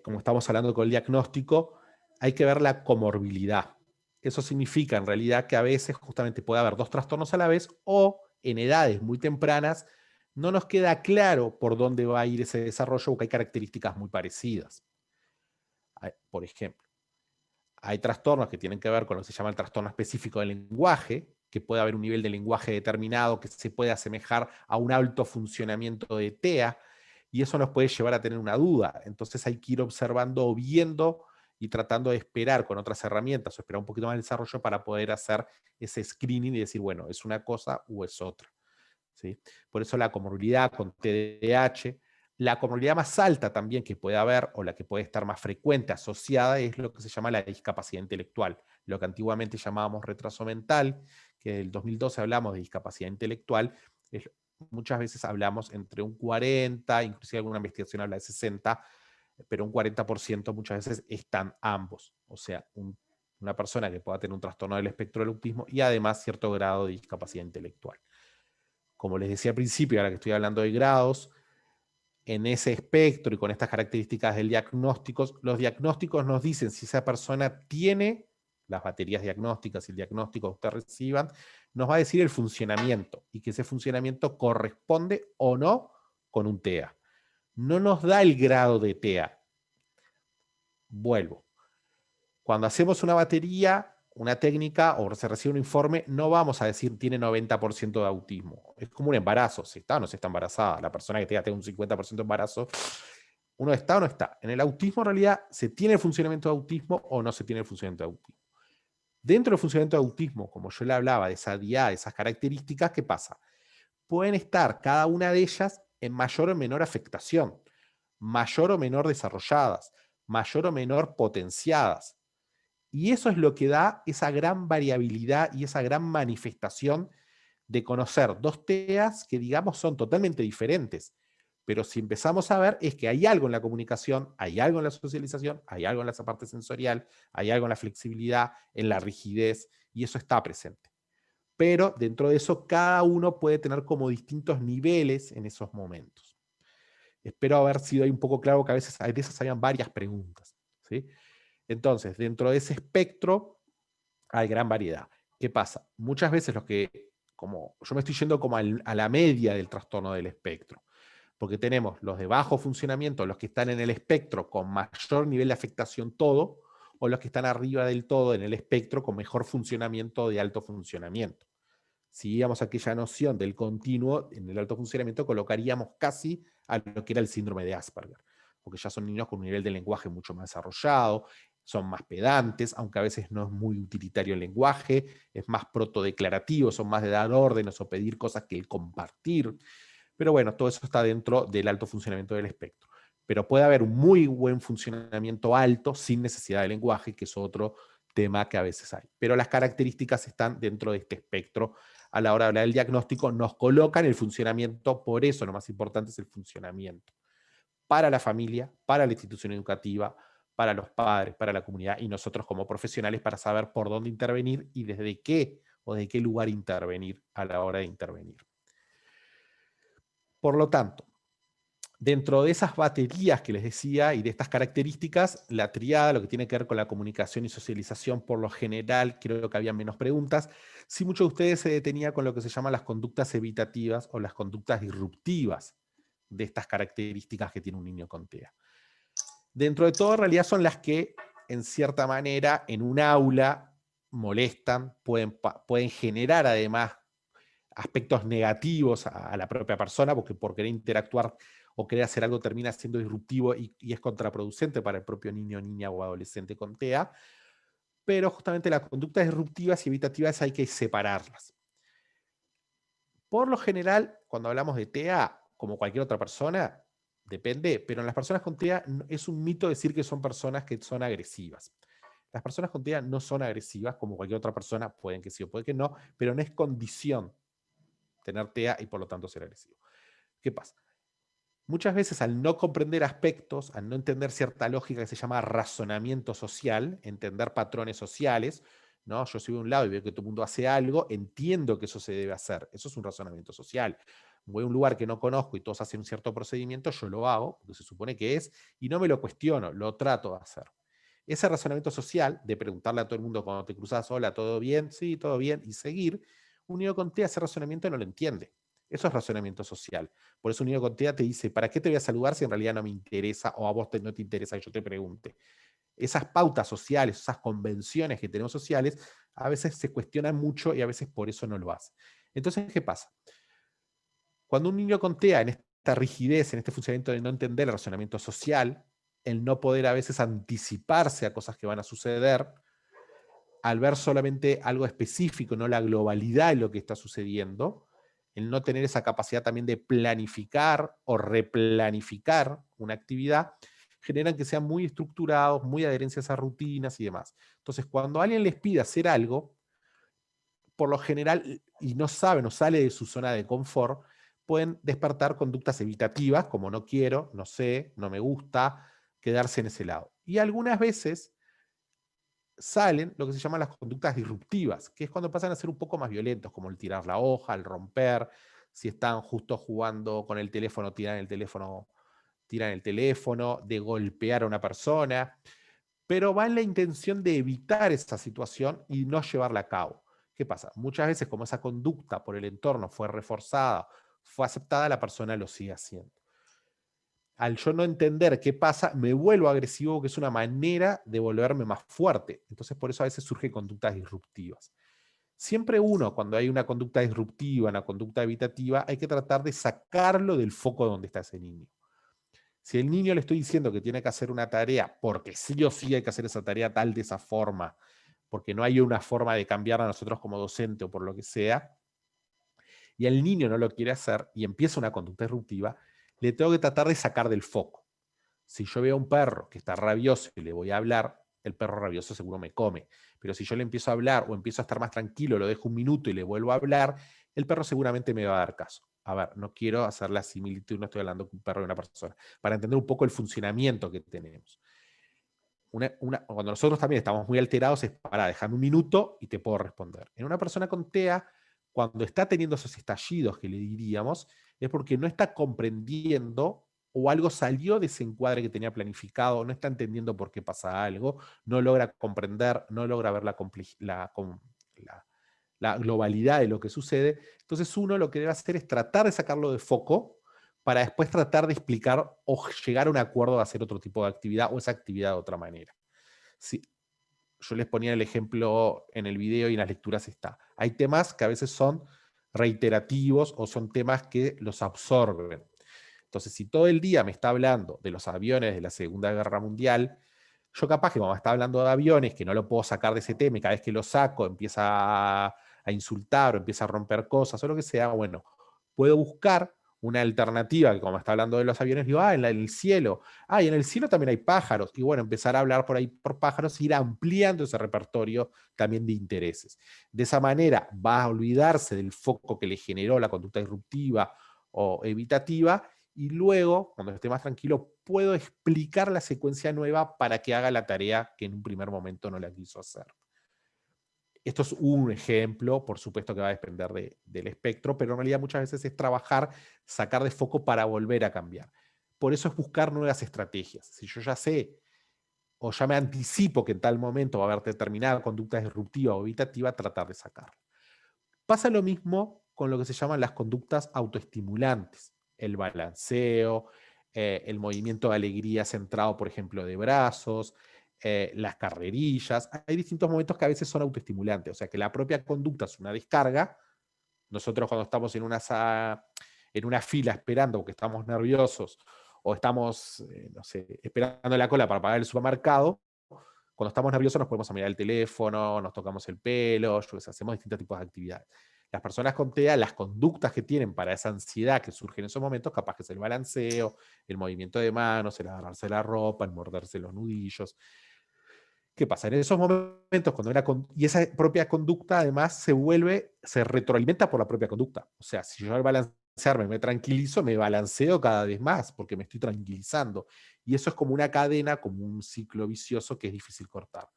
como estamos hablando con el diagnóstico, hay que ver la comorbilidad. Eso significa en realidad que a veces justamente puede haber dos trastornos a la vez o en edades muy tempranas no nos queda claro por dónde va a ir ese desarrollo porque hay características muy parecidas. Por ejemplo, hay trastornos que tienen que ver con lo que se llama el trastorno específico del lenguaje, que puede haber un nivel de lenguaje determinado que se puede asemejar a un alto funcionamiento de TEA, y eso nos puede llevar a tener una duda. Entonces hay que ir observando o viendo y tratando de esperar con otras herramientas o esperar un poquito más el desarrollo para poder hacer ese screening y decir, bueno, ¿es una cosa o es otra? ¿Sí? Por eso la comorbilidad con TDAH, la comorbilidad más alta también que puede haber, o la que puede estar más frecuente asociada, es lo que se llama la discapacidad intelectual, lo que antiguamente llamábamos retraso mental, que en el 2012 hablamos de discapacidad intelectual, muchas veces hablamos entre un 40, inclusive alguna investigación habla de 60, pero un 40% muchas veces están ambos, o sea, una persona que pueda tener un trastorno del espectro del autismo y además cierto grado de discapacidad intelectual. Como les decía al principio, ahora que estoy hablando de grados, en ese espectro y con estas características del diagnóstico, los diagnósticos nos dicen si esa persona tiene las baterías diagnósticas y el diagnóstico que ustedes reciban, nos va a decir el funcionamiento y que ese funcionamiento corresponde o no con un TEA. No nos da el grado de TEA. Vuelvo. Cuando hacemos una batería, una técnica o se recibe un informe, no vamos a decir tiene 90% de autismo. Es como un embarazo, si está o no se está embarazada. La persona que tenga un 50% de embarazo, uno está o no está. En el autismo, en realidad, ¿se tiene el funcionamiento de autismo o no se tiene el funcionamiento de autismo? Dentro del funcionamiento de autismo, como yo le hablaba, de esa DIA, de esas características, ¿qué pasa? Pueden estar cada una de ellas en mayor o menor afectación, mayor o menor desarrolladas, mayor o menor potenciadas. Y eso es lo que da esa gran variabilidad y esa gran manifestación de conocer dos TEAs que, digamos, son totalmente diferentes. Pero si empezamos a ver, es que hay algo en la comunicación, hay algo en la socialización, hay algo en la parte sensorial, hay algo en la flexibilidad, en la rigidez, y eso está presente. Pero dentro de eso, cada uno puede tener como distintos niveles en esos momentos. Espero haber sido ahí un poco claro, que a veces de esas habían varias preguntas, ¿sí? Entonces, dentro de ese espectro hay gran variedad. ¿Qué pasa? Muchas veces como yo me estoy yendo como a la media del trastorno del espectro, porque tenemos los de bajo funcionamiento, los que están en el espectro con mayor nivel de afectación todo, o los que están arriba del todo en el espectro con mejor funcionamiento de alto funcionamiento. Si íbamos a aquella noción del continuo, en el alto funcionamiento colocaríamos casi a lo que era el síndrome de Asperger, porque ya son niños con un nivel de lenguaje mucho más desarrollado, son más pedantes, aunque a veces no es muy utilitario el lenguaje, es más protodeclarativo, son más de dar órdenes o pedir cosas que el compartir. Pero bueno, todo eso está dentro del alto funcionamiento del espectro. Pero puede haber un muy buen funcionamiento alto sin necesidad de lenguaje, que es otro tema que a veces hay. Pero las características están dentro de este espectro. A la hora de hablar del diagnóstico, nos colocan el funcionamiento, por eso lo más importante es el funcionamiento. Para la familia, para la institución educativa, para los padres, para la comunidad y nosotros como profesionales para saber por dónde intervenir y desde qué o de qué lugar intervenir a la hora de intervenir. Por lo tanto, dentro de esas baterías que les decía y de estas características, la triada, lo que tiene que ver con la comunicación y socialización, por lo general, creo que había menos preguntas. Sí, muchos de ustedes se detenían con lo que se llaman las conductas evitativas o las conductas disruptivas de estas características que tiene un niño con TEA. Dentro de todo, en realidad son las que, en cierta manera, en un aula molestan, pueden generar además aspectos negativos a la propia persona, porque por querer interactuar o querer hacer algo termina siendo disruptivo y es contraproducente para el propio niño, niña o adolescente con TEA. Pero justamente las conductas disruptivas y evitativas hay que separarlas. Por lo general, cuando hablamos de TEA, como cualquier otra persona, depende, pero en las personas con TEA es un mito decir que son personas que son agresivas. Las personas con TEA no son agresivas como cualquier otra persona, pueden que sí o puede que no, pero no es condición tener TEA y por lo tanto ser agresivo. ¿Qué pasa? Muchas veces al no comprender aspectos, al no entender cierta lógica que se llama razonamiento social, entender patrones sociales, ¿no? Yo soy de un lado y veo que todo el mundo hace algo, entiendo que eso se debe hacer. Eso es un razonamiento social. Voy a un lugar que no conozco y todos hacen un cierto procedimiento, yo lo hago, porque se supone que es, y no me lo cuestiono, lo trato de hacer. Ese razonamiento social, de preguntarle a todo el mundo cuando te cruzas, hola, ¿todo bien? Sí, todo bien, y seguir, un niño con TEA ese razonamiento no lo entiende. Eso es razonamiento social. Por eso un niño con TEA te dice, ¿para qué te voy a saludar si en realidad no me interesa o a vos no te interesa que yo te pregunte? Esas pautas sociales, esas convenciones que tenemos sociales, a veces se cuestionan mucho y a veces por eso no lo hace. Entonces, ¿qué pasa? Cuando un niño con TEA, en esta rigidez, en este funcionamiento de no entender el razonamiento social, el no poder a veces anticiparse a cosas que van a suceder, al ver solamente algo específico, no la globalidad de lo que está sucediendo, el no tener esa capacidad también de planificar o replanificar una actividad, generan que sean muy estructurados, muy adherencias a rutinas y demás. Entonces, cuando alguien les pide hacer algo, por lo general, y no sabe, no sale de su zona de confort, pueden despertar conductas evitativas, como no quiero, no sé, no me gusta, quedarse en ese lado. Y algunas veces salen lo que se llaman las conductas disruptivas, que es cuando pasan a ser un poco más violentos, como el tirar la hoja, el romper, si están justo jugando con el teléfono, tiran el teléfono, de golpear a una persona, pero va en la intención de evitar esa situación y no llevarla a cabo. ¿Qué pasa? Muchas veces, como esa conducta por el entorno fue reforzada, fue aceptada, la persona lo sigue haciendo. Al yo no entender qué pasa, me vuelvo agresivo, que es una manera de volverme más fuerte. Entonces, por eso a veces surgen conductas disruptivas. Siempre uno, cuando hay una conducta disruptiva, una conducta evitativa, hay que tratar de sacarlo del foco donde está ese niño. Si el niño le estoy diciendo que tiene que hacer una tarea, porque sí o sí hay que hacer esa tarea tal de esa forma, porque no hay una forma de cambiar a nosotros como docente o por lo que sea, y el niño no lo quiere hacer y empieza una conducta disruptiva, le tengo que tratar de sacar del foco. Si yo veo a un perro que está rabioso y le voy a hablar, el perro rabioso seguro me come. Pero si yo le empiezo a hablar o empiezo a estar más tranquilo, lo dejo un minuto y le vuelvo a hablar, el perro seguramente me va a dar caso. A ver, no quiero hacer la similitud, no estoy hablando con un perro y una persona, para entender un poco el funcionamiento que tenemos. Cuando nosotros también estamos muy alterados, es para dejarme un minuto y te puedo responder. En una persona con TEA, cuando está teniendo esos estallidos que le diríamos, es porque no está comprendiendo o algo salió de ese encuadre que tenía planificado, no está entendiendo por qué pasa algo, no logra comprender, no logra ver la globalidad de lo que sucede. Entonces uno lo que debe hacer es tratar de sacarlo de foco para después tratar de explicar o llegar a un acuerdo de hacer otro tipo de actividad o esa actividad de otra manera. Sí, yo les ponía el ejemplo en el video y en las lecturas está. Hay temas que a veces son reiterativos o son temas que los absorben. Entonces, si todo el día me está hablando de los aviones de la Segunda Guerra Mundial, yo capaz que como está hablando de aviones, que no lo puedo sacar de ese tema y cada vez que lo saco empieza a insultar o empieza a romper cosas o lo que sea, bueno, puedo buscar una alternativa que como está hablando de los aviones, digo, en el cielo, y en el cielo también hay pájaros, y bueno, empezar a hablar por ahí por pájaros, ir ampliando ese repertorio también de intereses. De esa manera va a olvidarse del foco que le generó la conducta disruptiva o evitativa, y luego, cuando esté más tranquilo, puedo explicar la secuencia nueva para que haga la tarea que en un primer momento no la quiso hacer. Esto es un ejemplo, por supuesto que va a depender del espectro, pero en realidad muchas veces es trabajar, sacar de foco para volver a cambiar. Por eso es buscar nuevas estrategias. Si yo ya sé o ya me anticipo que en tal momento va a haber determinada conducta disruptiva o evitativa, tratar de sacarla. Pasa lo mismo con lo que se llaman las conductas autoestimulantes. El balanceo, el movimiento de alegría centrado, por ejemplo, de brazos, las carrerillas. Hay distintos momentos que a veces son autoestimulantes, o sea que la propia conducta es una descarga. Nosotros cuando estamos en una fila esperando porque estamos nerviosos o estamos, no sé, esperando la cola para pagar el supermercado, cuando estamos nerviosos nos podemos mirar el teléfono, nos tocamos el pelo, hacemos distintos tipos de actividades. Las personas con TEA, las conductas que tienen para esa ansiedad que surge en esos momentos, capaz que es el balanceo, el movimiento de manos, el agarrarse la ropa, el morderse los nudillos. ¿Qué pasa? En esos momentos, y esa propia conducta además se retroalimenta por la propia conducta. O sea, si yo al balancearme me tranquilizo, me balanceo cada vez más porque me estoy tranquilizando. Y eso es como una cadena, como un ciclo vicioso que es difícil cortar.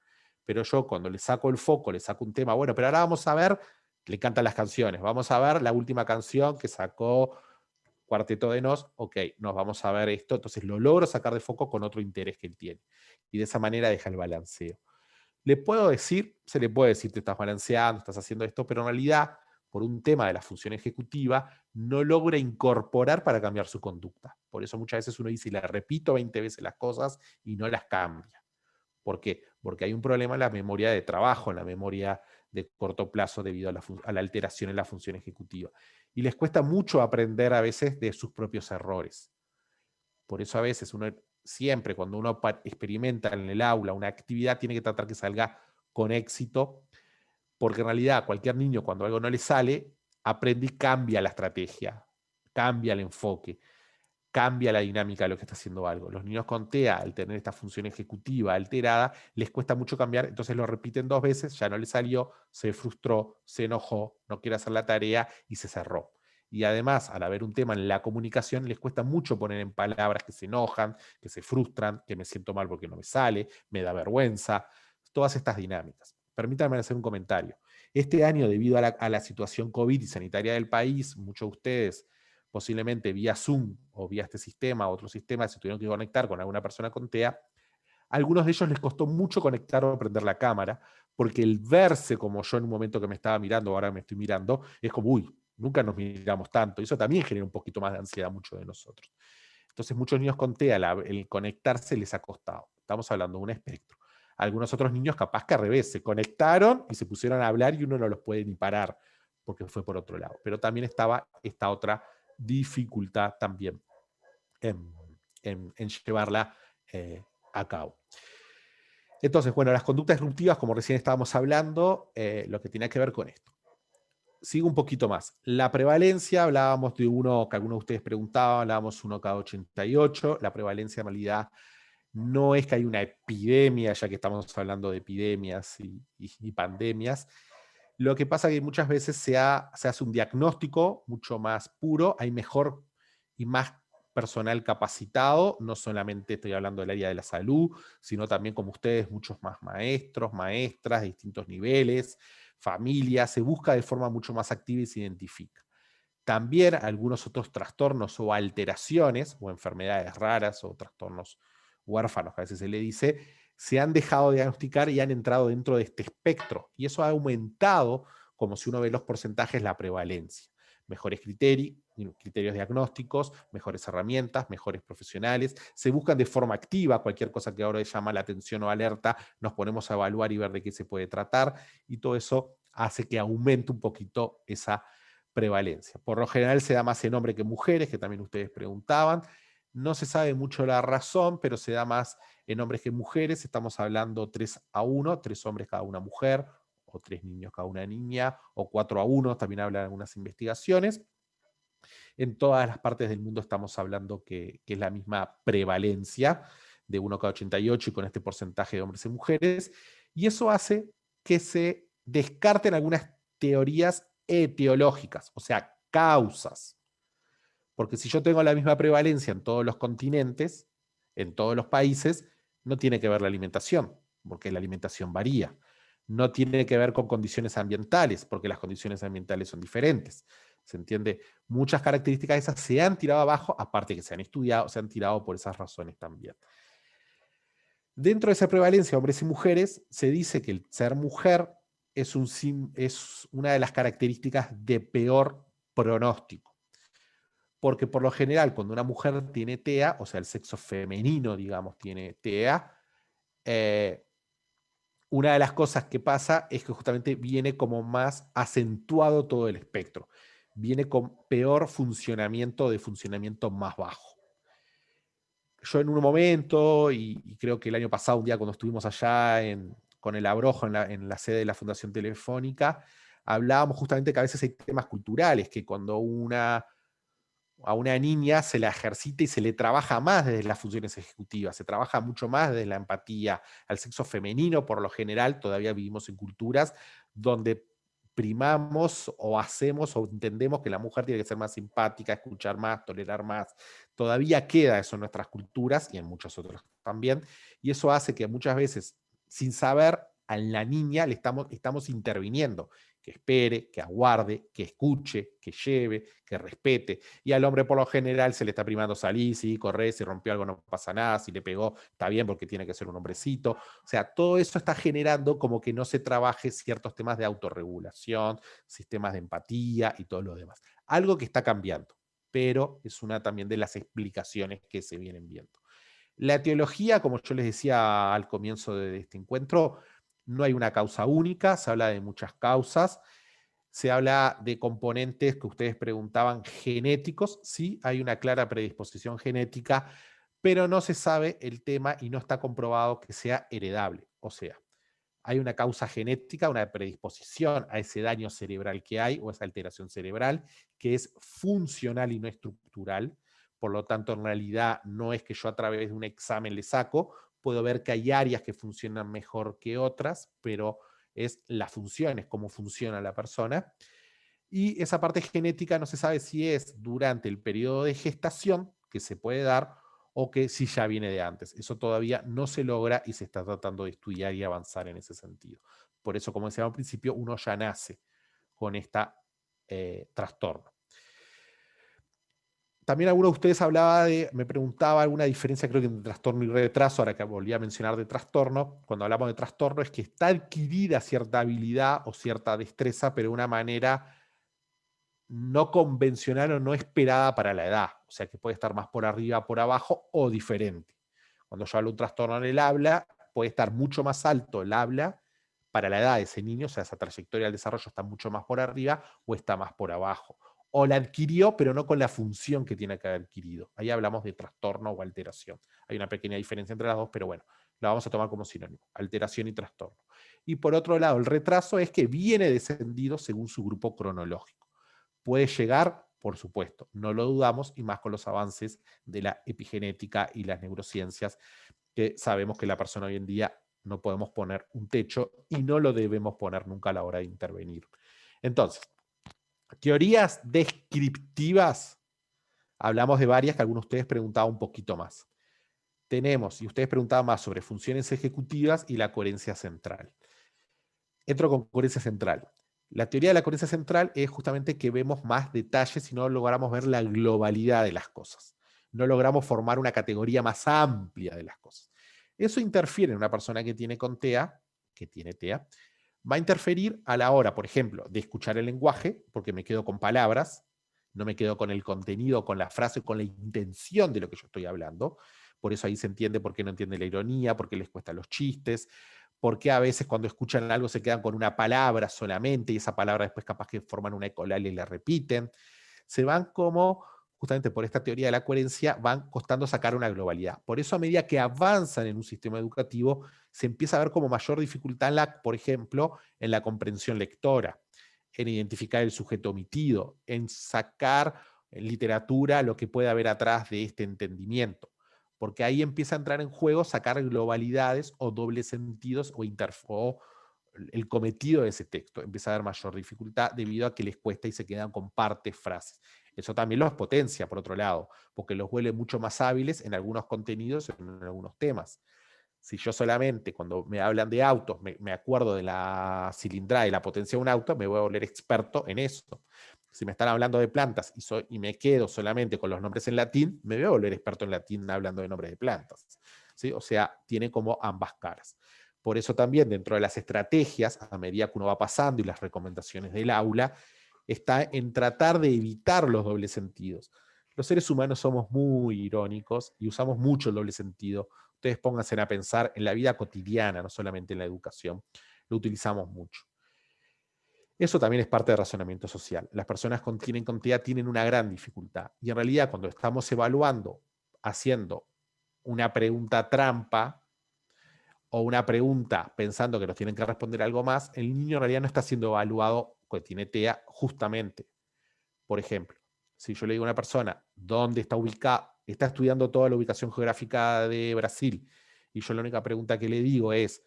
Pero yo cuando le saco el foco, le saco un tema, bueno, pero ahora vamos a ver, le cantan las canciones, vamos a ver la última canción que sacó Cuarteto de Nos, ok, nos vamos a ver esto, entonces lo logro sacar de foco con otro interés que él tiene. Y de esa manera deja el balanceo. Se le puede decir, te estás balanceando, estás haciendo esto, pero en realidad, por un tema de la función ejecutiva, no logra incorporar para cambiar su conducta. Por eso muchas veces uno dice, le repito 20 veces las cosas y no las cambia. ¿Por qué? Porque hay un problema en la memoria de trabajo, en la memoria de corto plazo debido a la alteración en la función ejecutiva. Y les cuesta mucho aprender a veces de sus propios errores. Por eso a veces uno siempre cuando uno experimenta en el aula una actividad, tiene que tratar que salga con éxito, porque en realidad cualquier niño cuando algo no le sale, aprende y cambia la estrategia, cambia el enfoque, cambia la dinámica de lo que está haciendo algo. Los niños con TEA, al tener esta función ejecutiva alterada, les cuesta mucho cambiar, entonces lo repiten 2 veces, ya no le salió, se frustró, se enojó, no quiere hacer la tarea y se cerró. Y además, al haber un tema en la comunicación, les cuesta mucho poner en palabras que se enojan, que se frustran, que me siento mal porque no me sale, me da vergüenza, todas estas dinámicas. Permítanme hacer un comentario. Este año, debido a la situación COVID y sanitaria del país, muchos de ustedes posiblemente vía Zoom o vía este sistema o otro sistema se tuvieron que conectar con alguna persona con TEA. A algunos de ellos les costó mucho conectar o prender la cámara, porque el verse como yo en un momento que me estaba mirando, ahora me estoy mirando, es como, uy, nunca nos miramos tanto. Y eso también genera un poquito más de ansiedad a muchos de nosotros. Entonces muchos niños con TEA, el conectarse les ha costado. Estamos hablando de un espectro. Algunos otros niños capaz que al revés, se conectaron y se pusieron a hablar y uno no los puede ni parar, porque fue por otro lado. Pero también estaba esta otra dificultad también en llevarla a cabo. Entonces, bueno, las conductas disruptivas, como recién estábamos hablando, lo que tiene que ver con esto. Sigo un poquito más. La prevalencia, hablábamos de uno que algunos de ustedes preguntaban, hablábamos 1 cada 88. La prevalencia en realidad no es que hay una epidemia, ya que estamos hablando de epidemias y pandemias. Lo que pasa es que muchas veces se hace un diagnóstico mucho más puro, hay mejor y más personal capacitado, no solamente estoy hablando del área de la salud, sino también como ustedes, muchos más maestros, maestras de distintos niveles, familias, se busca de forma mucho más activa y se identifica. También algunos otros trastornos o alteraciones, o enfermedades raras o trastornos huérfanos, que a veces se le dice, se han dejado de diagnosticar y han entrado dentro de este espectro. Y eso ha aumentado, como si uno ve los porcentajes, la prevalencia. Mejores criterios diagnósticos, mejores herramientas, mejores profesionales. Se buscan de forma activa cualquier cosa que ahora llama la atención o alerta, nos ponemos a evaluar y ver de qué se puede tratar. Y todo eso hace que aumente un poquito esa prevalencia. Por lo general se da más en hombres que en mujeres, que también ustedes preguntaban. No se sabe mucho la razón, pero se da más en hombres que en mujeres. Estamos hablando 3-1, 3 hombres cada una mujer, o 3 niños cada una niña, o 4-1, también hablan algunas investigaciones. En todas las partes del mundo estamos hablando que es la misma prevalencia de 1 cada 88 y con este porcentaje de hombres y mujeres. Y eso hace que se descarten algunas teorías etiológicas, o sea, causas. Porque si yo tengo la misma prevalencia en todos los continentes, en todos los países, no tiene que ver la alimentación, porque la alimentación varía. No tiene que ver con condiciones ambientales, porque las condiciones ambientales son diferentes. ¿Se entiende? Muchas características de esas se han tirado abajo, aparte que se han estudiado, se han tirado por esas razones también. Dentro de esa prevalencia, hombres y mujeres, se dice que el ser mujer es una de las características de peor pronóstico. Porque por lo general, cuando una mujer tiene TEA, o sea, el sexo femenino, digamos, tiene TEA, una de las cosas que pasa es que justamente viene como más acentuado todo el espectro. Viene con peor funcionamiento, de funcionamiento más bajo. Yo en un momento, y creo que el año pasado, un día cuando estuvimos allá con el Abrojo en la sede de la Fundación Telefónica, hablábamos justamente que a veces hay temas culturales, que cuando a una niña se la ejercita y se le trabaja más desde las funciones ejecutivas, se trabaja mucho más desde la empatía. Al sexo femenino, por lo general, todavía vivimos en culturas donde primamos o hacemos o entendemos que la mujer tiene que ser más simpática, escuchar más, tolerar más. Todavía queda eso en nuestras culturas y en muchas otras también, y eso hace que muchas veces, sin saber, a la niña le estamos interviniendo, que espere, que aguarde, que escuche, que lleve, que respete. Y al hombre por lo general se le está primando salir, sí, correr, si rompió algo no pasa nada, si le pegó está bien porque tiene que ser un hombrecito. O sea, todo eso está generando como que no se trabaje ciertos temas de autorregulación, sistemas de empatía y todo lo demás. Algo que está cambiando, pero es una también de las explicaciones que se vienen viendo. La teología, como yo les decía al comienzo de este encuentro, no hay una causa única, se habla de muchas causas, se habla de componentes que ustedes preguntaban genéticos, sí, hay una clara predisposición genética, pero no se sabe el tema y no está comprobado que sea heredable. O sea, hay una causa genética, una predisposición a ese daño cerebral que hay, o esa alteración cerebral, que es funcional y no estructural. Por lo tanto, en realidad no es que yo a través de un examen le saco, puedo ver que hay áreas que funcionan mejor que otras, pero es las funciones, cómo funciona la persona. Y esa parte genética no se sabe si es durante el periodo de gestación, que se puede dar, o que si ya viene de antes. Eso todavía no se logra y se está tratando de estudiar y avanzar en ese sentido. Por eso, como decía al principio, uno ya nace con este trastorno. También alguno de ustedes me preguntaba alguna diferencia, creo que entre trastorno y retraso, ahora que volví a mencionar de trastorno. Cuando hablamos de trastorno es que está adquirida cierta habilidad o cierta destreza, pero de una manera no convencional o no esperada para la edad. O sea, que puede estar más por arriba, por abajo o diferente. Cuando yo hablo de un trastorno en el habla, puede estar mucho más alto el habla para la edad de ese niño, o sea, esa trayectoria del desarrollo está mucho más por arriba o está más por abajo. O la adquirió, pero no con la función que tiene que haber adquirido. Ahí hablamos de trastorno o alteración. Hay una pequeña diferencia entre las dos, pero bueno, la vamos a tomar como sinónimo, alteración y trastorno. Y por otro lado, el retraso es que viene descendido según su grupo cronológico. Puede llegar, por supuesto, no lo dudamos, y más con los avances de la epigenética y las neurociencias, que sabemos que la persona hoy en día no podemos poner un techo y no lo debemos poner nunca a la hora de intervenir. Entonces, teorías descriptivas, hablamos de varias que algunos de ustedes preguntaban un poquito más. Tenemos, y ustedes preguntaban más sobre funciones ejecutivas y la coherencia central. Entro con coherencia central. La teoría de la coherencia central es justamente que vemos más detalles y no logramos ver la globalidad de las cosas. No logramos formar una categoría más amplia de las cosas. Eso interfiere en una persona que tiene TEA, va a interferir a la hora, por ejemplo, de escuchar el lenguaje, porque me quedo con palabras, no me quedo con el contenido, con la frase, con la intención de lo que yo estoy hablando. Por eso ahí se entiende por qué no entiende la ironía, por qué les cuestan los chistes, por qué a veces cuando escuchan algo se quedan con una palabra solamente y esa palabra después capaz que forman una ecolalia y la repiten. Se van como, justamente por esta teoría de la coherencia, van costando sacar una globalidad. Por eso a medida que avanzan en un sistema educativo, se empieza a ver como mayor dificultad, por ejemplo, en la comprensión lectora, en identificar el sujeto omitido, en sacar en literatura lo que puede haber atrás de este entendimiento. Porque ahí empieza a entrar en juego sacar globalidades o dobles sentidos o el cometido de ese texto. Empieza a haber mayor dificultad debido a que les cuesta y se quedan con partes, frases. Eso también los potencia, por otro lado, porque los vuelve mucho más hábiles en algunos contenidos, en algunos temas. Si yo solamente, cuando me hablan de autos, me acuerdo de la cilindrada y la potencia de un auto, me voy a volver experto en eso. Si me están hablando de plantas y me quedo solamente con los nombres en latín, me voy a volver experto en latín hablando de nombres de plantas. ¿Sí? O sea, tiene como ambas caras. Por eso también dentro de las estrategias, a medida que uno va pasando y las recomendaciones del aula, está en tratar de evitar los dobles sentidos. Los seres humanos somos muy irónicos y usamos mucho el doble sentido. Ustedes pónganse a pensar en la vida cotidiana, no solamente en la educación. Lo utilizamos mucho. Eso también es parte del razonamiento social. Las personas con TEA tienen una gran dificultad. Y en realidad cuando estamos evaluando, haciendo una pregunta trampa o una pregunta pensando que nos tienen que responder algo más, el niño en realidad no está siendo evaluado porque tiene TEA justamente. Por ejemplo, si yo le digo a una persona dónde está ubicada, está estudiando toda la ubicación geográfica de Brasil, y yo la única pregunta que le digo es,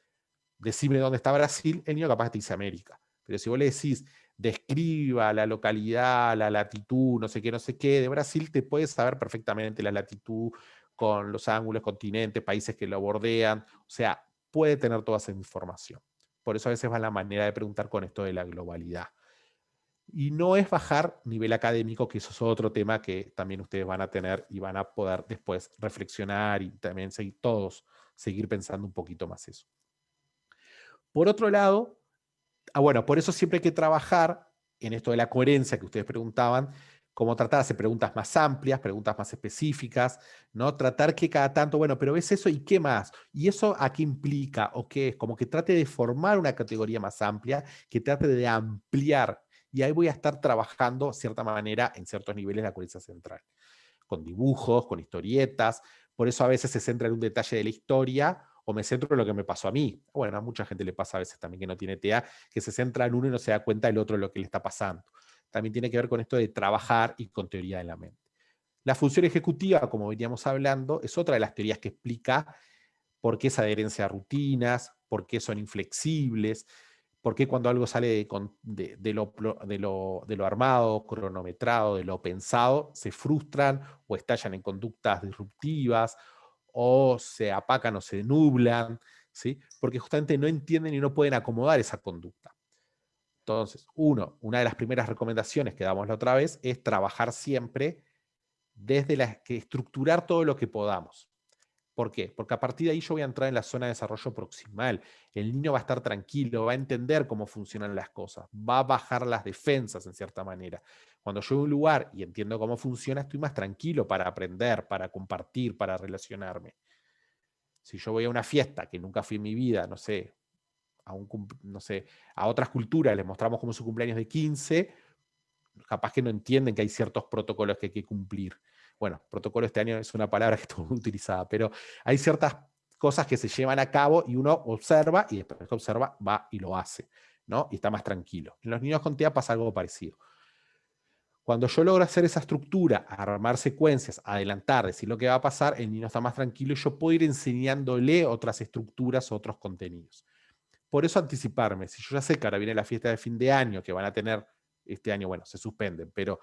decime dónde está Brasil, el niño capaz te dice América. Pero si vos le decís, describa la localidad, la latitud, no sé qué de Brasil, te puedes saber perfectamente la latitud con los ángulos, continentes, países que lo bordean. O sea, puede tener toda esa información. Por eso a veces va la manera de preguntar con esto de la globalidad. Y no es bajar nivel académico, que eso es otro tema que también ustedes van a tener y van a poder después reflexionar y también seguir pensando un poquito más eso. Por otro lado, bueno, por eso siempre hay que trabajar en esto de la coherencia que ustedes preguntaban, como tratar de hacer preguntas más amplias, preguntas más específicas, ¿no? Tratar que cada tanto, bueno, pero ¿ves eso y qué más? ¿Y eso a qué implica o qué es? Como que trate de formar una categoría más amplia, que trate de ampliar. Y ahí voy a estar trabajando, de cierta manera, en ciertos niveles de la coherencia central. Con dibujos, con historietas, Por eso a veces se centra en un detalle de la historia o me centro en lo que me pasó a mí. Bueno, a mucha gente le pasa a veces también que no tiene TEA, que se centra en uno y no se da cuenta del otro de lo que le está pasando. También tiene que ver con esto de trabajar y con teoría de la mente. La función ejecutiva, como veníamos hablando, es otra de las teorías que explica por qué esa adherencia a rutinas, por qué son inflexibles, por qué cuando algo sale de lo armado, cronometrado, de lo pensado, se frustran o estallan en conductas disruptivas, o se apacan o se nublan, ¿sí? Porque justamente no entienden y no pueden acomodar esa conducta. Entonces, una de las primeras recomendaciones que damos la otra vez es trabajar siempre desde que estructurar todo lo que podamos. ¿Por qué? Porque a partir de ahí yo voy a entrar en la zona de desarrollo proximal. El niño va a estar tranquilo, va a entender cómo funcionan las cosas, va a bajar las defensas en cierta manera. Cuando yo voy a un lugar y entiendo cómo funciona, estoy más tranquilo para aprender, para compartir, para relacionarme. Si yo voy a una fiesta que nunca fui en mi vida, no sé, a otras culturas les mostramos cómo es su cumpleaños de 15, capaz que no entienden que hay ciertos protocolos que hay que cumplir. Bueno, protocolo este año es una palabra que está muy utilizada, pero hay ciertas cosas que se llevan a cabo y uno observa y después que observa va y lo hace, ¿no? Y está más tranquilo. En los niños con TEA pasa algo parecido. Cuando yo logro hacer esa estructura, armar secuencias, adelantar, decir lo que va a pasar, el niño está más tranquilo y yo puedo ir enseñándole otras estructuras, otros contenidos. Por eso anticiparme. Si yo ya sé que ahora viene la fiesta de fin de año, que van a tener este año, bueno, se suspenden, pero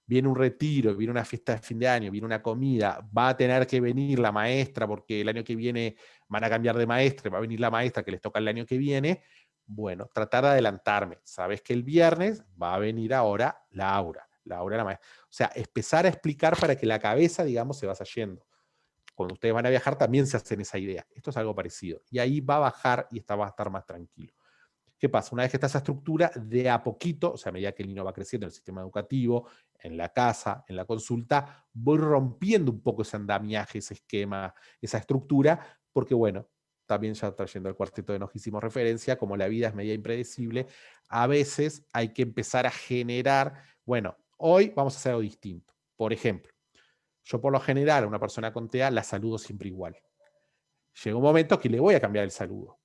viene un retiro, viene una fiesta de fin de año, viene una comida, va a tener que venir la maestra porque el año que viene van a cambiar de maestra, va a venir la maestra que les toca el año que viene, bueno, tratar de adelantarme. Sabes que el viernes va a venir ahora Laura la maestra. O sea, empezar a explicar para que la cabeza, digamos, se vaya yendo. Cuando ustedes van a viajar también se hacen esa idea. Esto es algo parecido. Y ahí va a bajar y va a estar más tranquilo. ¿Qué pasa? Una vez que está esa estructura, de a poquito, o sea, a medida que el niño va creciendo en el sistema educativo, en la casa, en la consulta, voy rompiendo un poco ese andamiaje, ese esquema, esa estructura, porque bueno, también ya trayendo el cuarteto de nos hicimos referencia, como la vida es media impredecible, a veces hay que empezar a generar, bueno, hoy vamos a hacer algo distinto. Por ejemplo, yo por lo general a una persona con TEA la saludo siempre igual. Llega un momento que le voy a cambiar el saludo,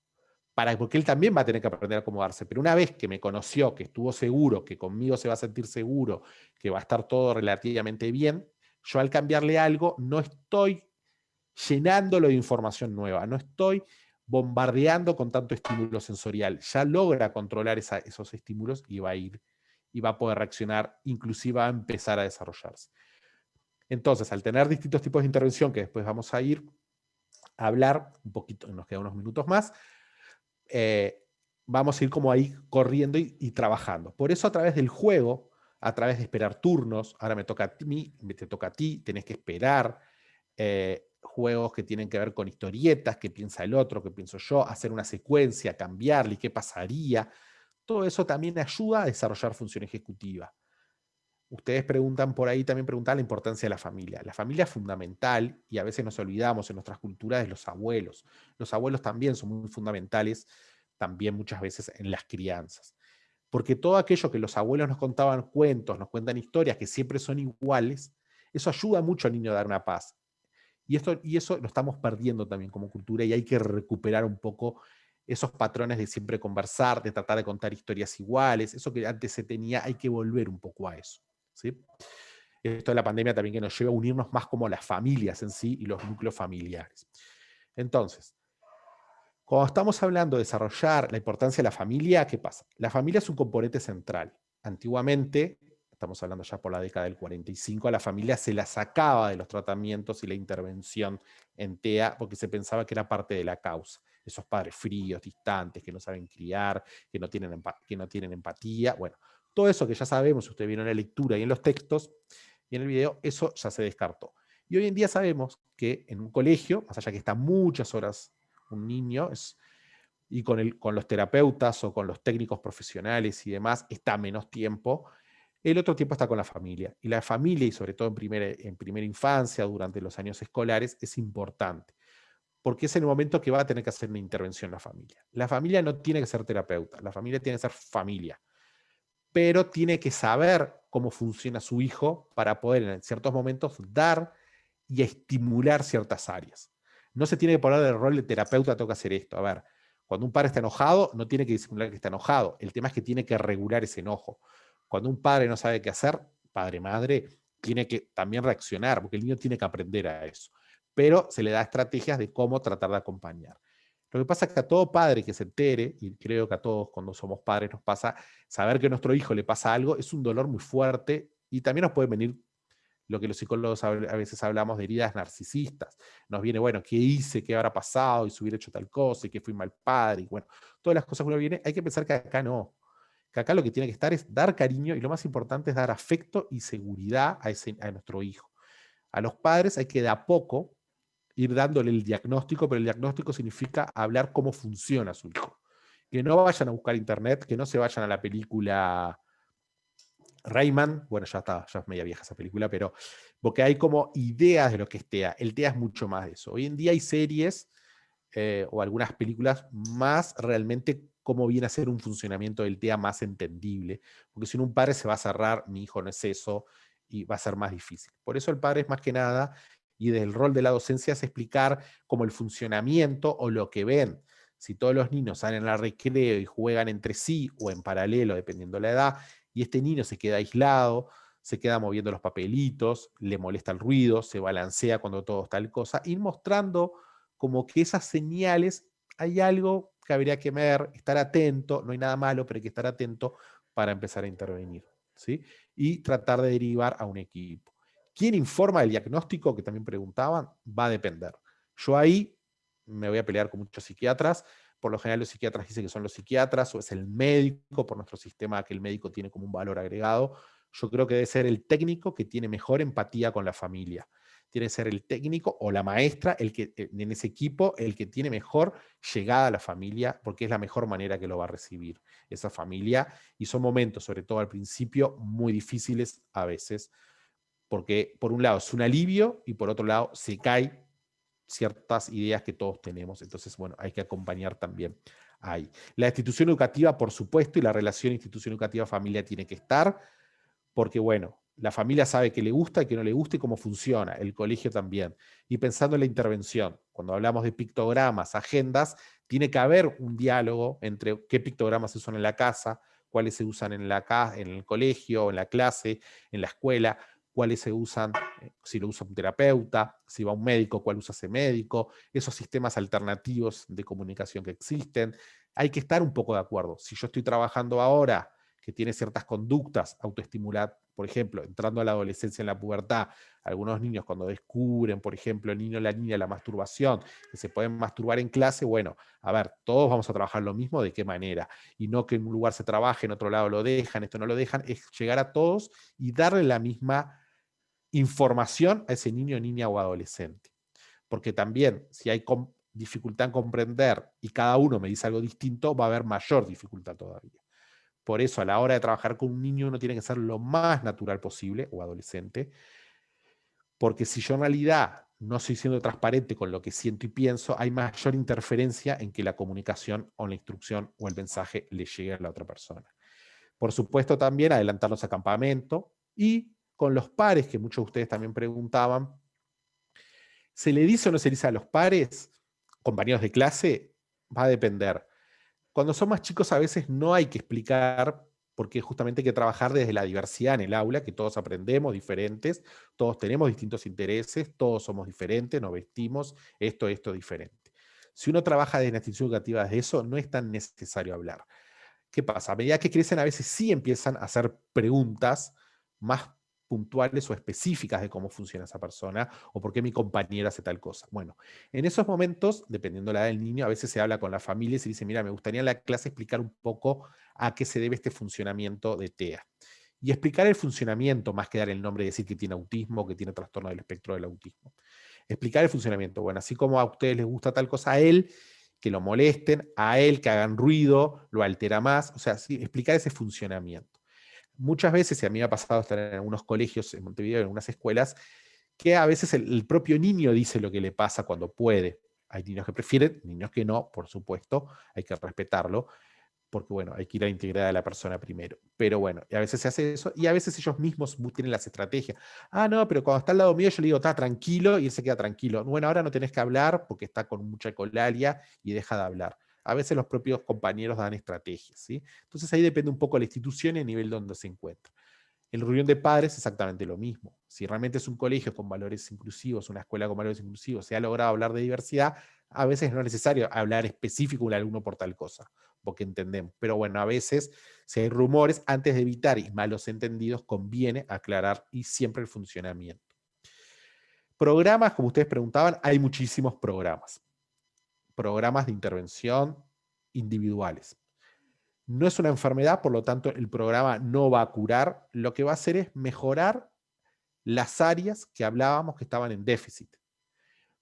porque él también va a tener que aprender a acomodarse. Pero una vez que me conoció, que estuvo seguro, que conmigo se va a sentir seguro, que va a estar todo relativamente bien, yo al cambiarle algo no estoy llenándolo de información nueva, no estoy bombardeando con tanto estímulo sensorial. Ya logra controlar esos estímulos y va a ir, y va a poder reaccionar, inclusive va a empezar a desarrollarse. Entonces, al tener distintos tipos de intervención, que después vamos a ir a hablar un poquito, nos quedan unos minutos más, vamos a ir como ahí corriendo y trabajando. Por eso a través del juego, a través de esperar turnos, ahora me toca a mí, te toca a ti, tenés que esperar, juegos que tienen que ver con historietas, qué piensa el otro, qué pienso yo, hacer una secuencia, cambiarle, qué pasaría. Todo eso también ayuda a desarrollar función ejecutiva. Ustedes preguntan por ahí, también preguntan la importancia de la familia. La familia es fundamental y a veces nos olvidamos en nuestras culturas de los abuelos. Los abuelos también son muy fundamentales, también muchas veces en las crianzas. Porque todo aquello que los abuelos nos contaban cuentos, nos cuentan historias que siempre son iguales, eso ayuda mucho al niño a dar una paz. Y eso lo estamos perdiendo también como cultura y hay que recuperar un poco esos patrones de siempre conversar, de tratar de contar historias iguales, eso que antes se tenía, hay que volver un poco a eso. ¿Sí? Esto de la pandemia también que nos lleva a unirnos más como las familias en sí y los núcleos familiares. Entonces, cuando estamos hablando de desarrollar la importancia de la familia, ¿qué pasa? La familia es un componente central. Antiguamente, estamos hablando ya por la década del 45, a la familia se la sacaba de los tratamientos y la intervención en TEA porque se pensaba que era parte de la causa. Esos padres fríos, distantes, que no saben criar, que no tienen empatía, bueno, todo eso que ya sabemos, usted vieron en la lectura y en los textos y en el video, eso ya se descartó. Y hoy en día sabemos que en un colegio, más allá que está muchas horas un niño, y con los terapeutas o con los técnicos profesionales y demás, está menos tiempo, el otro tiempo está con la familia. Y la familia, y sobre todo en primera infancia, durante los años escolares, es importante. Porque es el momento que va a tener que hacer una intervención la familia. La familia no tiene que ser terapeuta, la familia tiene que ser familia. Pero tiene que saber cómo funciona su hijo para poder en ciertos momentos dar y a estimular ciertas áreas. No se tiene que poner el rol de terapeuta, tengo que hacer esto. A ver, cuando un padre está enojado, no tiene que disimular que está enojado. El tema es que tiene que regular ese enojo. Cuando un padre no sabe qué hacer, padre, madre, tiene que también reaccionar, porque el niño tiene que aprender a eso. Pero se le da estrategias de cómo tratar de acompañar. Lo que pasa es que a todo padre que se entere, y creo que a todos cuando somos padres nos pasa, saber que a nuestro hijo le pasa algo es un dolor muy fuerte, y también nos puede venir lo que los psicólogos a veces hablamos de heridas narcisistas. Nos viene, bueno, ¿qué hice? ¿Qué habrá pasado? Y si hubiera hecho tal cosa, y que fui mal padre, y bueno, todas las cosas que uno viene, hay que pensar que acá no. Que acá lo que tiene que estar es dar cariño, y lo más importante es dar afecto y seguridad a nuestro hijo. A los padres hay que de a poco ir dándole el diagnóstico, pero el diagnóstico significa hablar cómo funciona su hijo. Que no vayan a buscar internet, que no se vayan a la película Rayman, bueno, ya es media vieja esa película, pero porque hay como ideas de lo que es TEA. El TEA es mucho más de eso. Hoy en día hay series o algunas películas más realmente cómo viene a ser un funcionamiento del TEA más entendible, porque si no un padre se va a cerrar, mi hijo no es eso, y va a ser más difícil. Por eso el padre es más que nada, y del rol de la docencia es explicar como el funcionamiento o lo que ven. Si todos los niños salen al recreo y juegan entre sí o en paralelo, dependiendo de la edad, y este niño se queda aislado, se queda moviendo los papelitos, le molesta el ruido, se balancea cuando todo está tal cosa, ir mostrando como que esas señales, hay algo que habría que ver, estar atento, no hay nada malo, pero hay que estar atento para empezar a intervenir, ¿sí? Y tratar de derivar a un equipo. ¿Quién informa del diagnóstico? Que también preguntaban, va a depender. Yo ahí me voy a pelear con muchos psiquiatras. Por lo general los psiquiatras dicen que son los psiquiatras o es el médico, por nuestro sistema que el médico tiene como un valor agregado. Yo creo que debe ser el técnico que tiene mejor empatía con la familia. Tiene que ser el técnico o la maestra el que, en ese equipo, el que tiene mejor llegada a la familia, porque es la mejor manera que lo va a recibir esa familia. Y son momentos, sobre todo al principio, muy difíciles a veces, porque por un lado es un alivio y por otro lado se cae ciertas ideas que todos tenemos. Entonces, bueno, hay que acompañar también ahí. La institución educativa, por supuesto, y la relación institución educativa-familia tiene que estar, porque, bueno, la familia sabe qué le gusta y qué no le gusta y cómo funciona, el colegio también. Y pensando en la intervención, cuando hablamos de pictogramas, agendas, tiene que haber un diálogo entre qué pictogramas se usan en la casa, cuáles se usan en el colegio, en la clase, en la escuela, cuáles se usan, si lo usa un terapeuta, si va un médico, cuál usa ese médico, esos sistemas alternativos de comunicación que existen. Hay que estar un poco de acuerdo. Si yo estoy trabajando ahora, que tiene ciertas conductas autoestimuladas, por ejemplo, entrando a la adolescencia en la pubertad, algunos niños cuando descubren, por ejemplo, el niño o la niña, la masturbación, que se pueden masturbar en clase, bueno, a ver, todos vamos a trabajar lo mismo, ¿de qué manera? Y no que en un lugar se trabaje, en otro lado lo dejan, esto no lo dejan, es llegar a todos y darle la misma información a ese niño, niña o adolescente. Porque también, si hay dificultad en comprender y cada uno me dice algo distinto, va a haber mayor dificultad todavía. Por eso, a la hora de trabajar con un niño, uno tiene que ser lo más natural posible, o adolescente, porque si yo en realidad no estoy siendo transparente con lo que siento y pienso, hay mayor interferencia en que la comunicación o la instrucción o el mensaje le llegue a la otra persona. Por supuesto, también adelantarnos a campamento y con los pares, que muchos de ustedes también preguntaban, ¿se le dice o no se le dice a los pares, compañeros de clase? Va a depender. Cuando son más chicos a veces no hay que explicar, porque justamente hay que trabajar desde la diversidad en el aula, que todos aprendemos diferentes, todos tenemos distintos intereses, todos somos diferentes, nos vestimos, esto diferente. Si uno trabaja desde la institución educativa desde eso, no es tan necesario hablar. ¿Qué pasa? A medida que crecen a veces sí empiezan a hacer preguntas más puntuales o específicas de cómo funciona esa persona o por qué mi compañera hace tal cosa. Bueno, en esos momentos, dependiendo de la edad del niño, a veces se habla con la familia y se dice, mira, me gustaría en la clase explicar un poco a qué se debe este funcionamiento de TEA. Y explicar el funcionamiento, más que dar el nombre y decir que tiene autismo, que tiene trastorno del espectro del autismo. Explicar el funcionamiento. Bueno, así como a ustedes les gusta tal cosa, a él que lo molesten, a él que hagan ruido, lo altera más. O sea, sí, explicar ese funcionamiento. Muchas veces, y a mí me ha pasado estar en algunos colegios en Montevideo, en algunas escuelas, que a veces el propio niño dice lo que le pasa cuando puede. Hay niños que prefieren, niños que no, por supuesto, hay que respetarlo, porque bueno, hay que ir a integrar a la persona primero. Pero bueno, y a veces se hace eso, y a veces ellos mismos tienen las estrategias. Ah, no, pero cuando está al lado mío yo le digo, está tranquilo, y él se queda tranquilo. Bueno, ahora no tenés que hablar porque está con mucha ecolalia y deja de hablar. A veces los propios compañeros dan estrategias, ¿sí? Entonces ahí depende un poco de la institución y el nivel donde se encuentra. En la reunión de padres exactamente lo mismo. Si realmente es un colegio con valores inclusivos, una escuela con valores inclusivos, se ha logrado hablar de diversidad, a veces no es necesario hablar específico de un alumno por tal cosa, porque entendemos. Pero bueno, a veces, si hay rumores, antes de evitar y malos entendidos, conviene aclarar y siempre el funcionamiento. Programas, como ustedes preguntaban, hay muchísimos programas. Programas de intervención individuales. No es una enfermedad, por lo tanto el programa no va a curar. Lo que va a hacer es mejorar las áreas que hablábamos que estaban en déficit.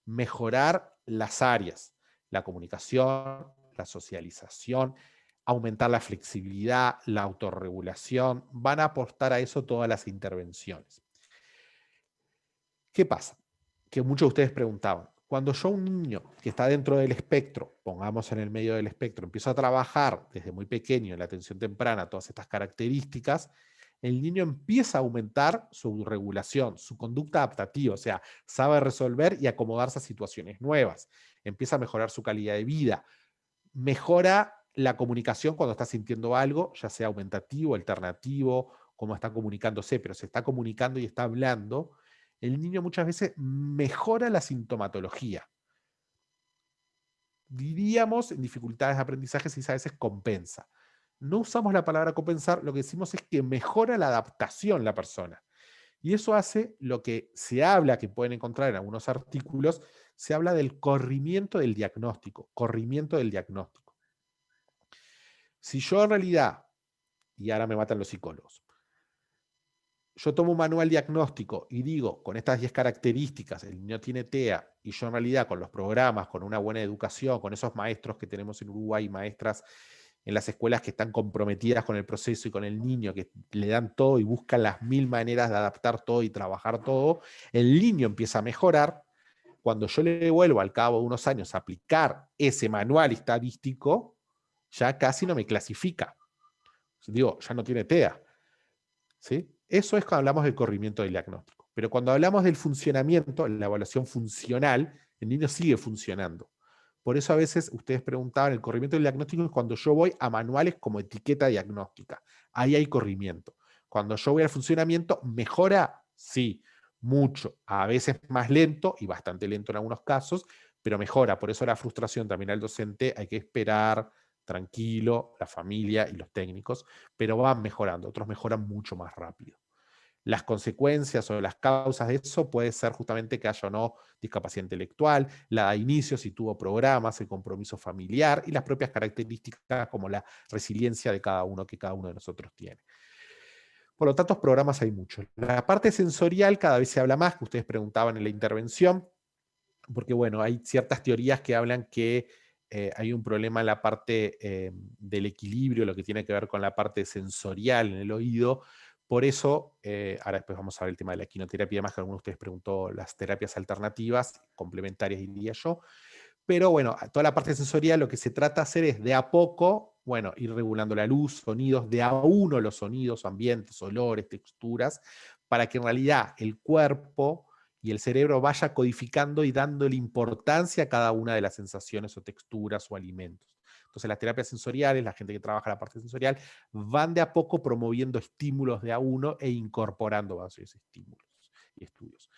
Mejorar las áreas, la comunicación, la socialización, aumentar la flexibilidad, la autorregulación. Van a apostar a eso todas las intervenciones. ¿Qué pasa? Que muchos de ustedes preguntaban, cuando yo a un niño que está dentro del espectro, pongamos en el medio del espectro, empiezo a trabajar desde muy pequeño en la atención temprana todas estas características, el niño empieza a aumentar su regulación, su conducta adaptativa, o sea, sabe resolver y acomodarse a situaciones nuevas, empieza a mejorar su calidad de vida, mejora la comunicación cuando está sintiendo algo, ya sea aumentativo, alternativo, cómo está comunicándose, pero se está comunicando y está hablando. El niño muchas veces mejora la sintomatología. Diríamos en dificultades de aprendizaje si a veces compensa. No usamos la palabra compensar, lo que decimos es que mejora la adaptación la persona. Y eso hace lo que se habla, que pueden encontrar en algunos artículos, se habla del corrimiento del diagnóstico. Corrimiento del diagnóstico. Si yo en realidad, y ahora me matan los psicólogos, yo tomo un manual diagnóstico y digo, con estas 10 características, el niño tiene TEA, y yo en realidad con los programas, con una buena educación, con esos maestros que tenemos en Uruguay, maestras en las escuelas que están comprometidas con el proceso y con el niño, que le dan todo y buscan las 1000 maneras de adaptar todo y trabajar todo, el niño empieza a mejorar. Cuando yo le vuelvo al cabo de unos años a aplicar ese manual estadístico, ya casi no me clasifica. Digo, ya no tiene TEA. ¿Sí? Eso es cuando hablamos del corrimiento del diagnóstico. Pero cuando hablamos del funcionamiento, la evaluación funcional, el niño sigue funcionando. Por eso a veces ustedes preguntaban, el corrimiento del diagnóstico es cuando yo voy a manuales como etiqueta diagnóstica. Ahí hay corrimiento. Cuando yo voy al funcionamiento, ¿mejora? Sí, mucho. A veces más lento y bastante lento en algunos casos, pero mejora. Por eso la frustración también al docente hay que esperar, tranquilo, la familia y los técnicos, pero van mejorando. Otros mejoran mucho más rápido. Las consecuencias o las causas de eso puede ser justamente que haya o no discapacidad intelectual, la de inicio si tuvo programas, el compromiso familiar y las propias características como la resiliencia de cada uno que cada uno de nosotros tiene. Por lo tanto, programas hay muchos. La parte sensorial cada vez se habla más, que ustedes preguntaban en la intervención, porque bueno, hay ciertas teorías que hablan que hay un problema en la parte del equilibrio, lo que tiene que ver con la parte sensorial en el oído. Por eso, ahora después vamos a ver el tema de la equinoterapia y demás, que alguno de ustedes preguntó las terapias alternativas, complementarias diría yo. Pero bueno, toda la parte sensorial lo que se trata de hacer es de a poco, bueno, ir regulando la luz, sonidos, de a uno los sonidos, ambientes, olores, texturas, para que en realidad el cuerpo y el cerebro vaya codificando y dándole importancia a cada una de las sensaciones o texturas o alimentos. Entonces las terapias sensoriales, la gente que trabaja la parte sensorial, van de a poco promoviendo estímulos de a uno e incorporando esos estímulos y estudios.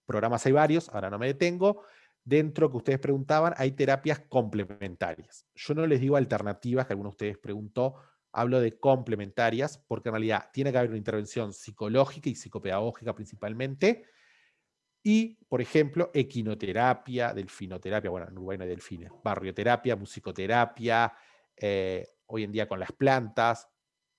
Programas hay varios, ahora no me detengo. Dentro que ustedes preguntaban, hay terapias complementarias. Yo no les digo alternativas, que alguno de ustedes preguntó, hablo de complementarias, porque en realidad tiene que haber una intervención psicológica y psicopedagógica principalmente, y, por ejemplo, equinoterapia, delfinoterapia, bueno, en Uruguay no hay delfines, barrioterapia, musicoterapia, hoy en día con las plantas,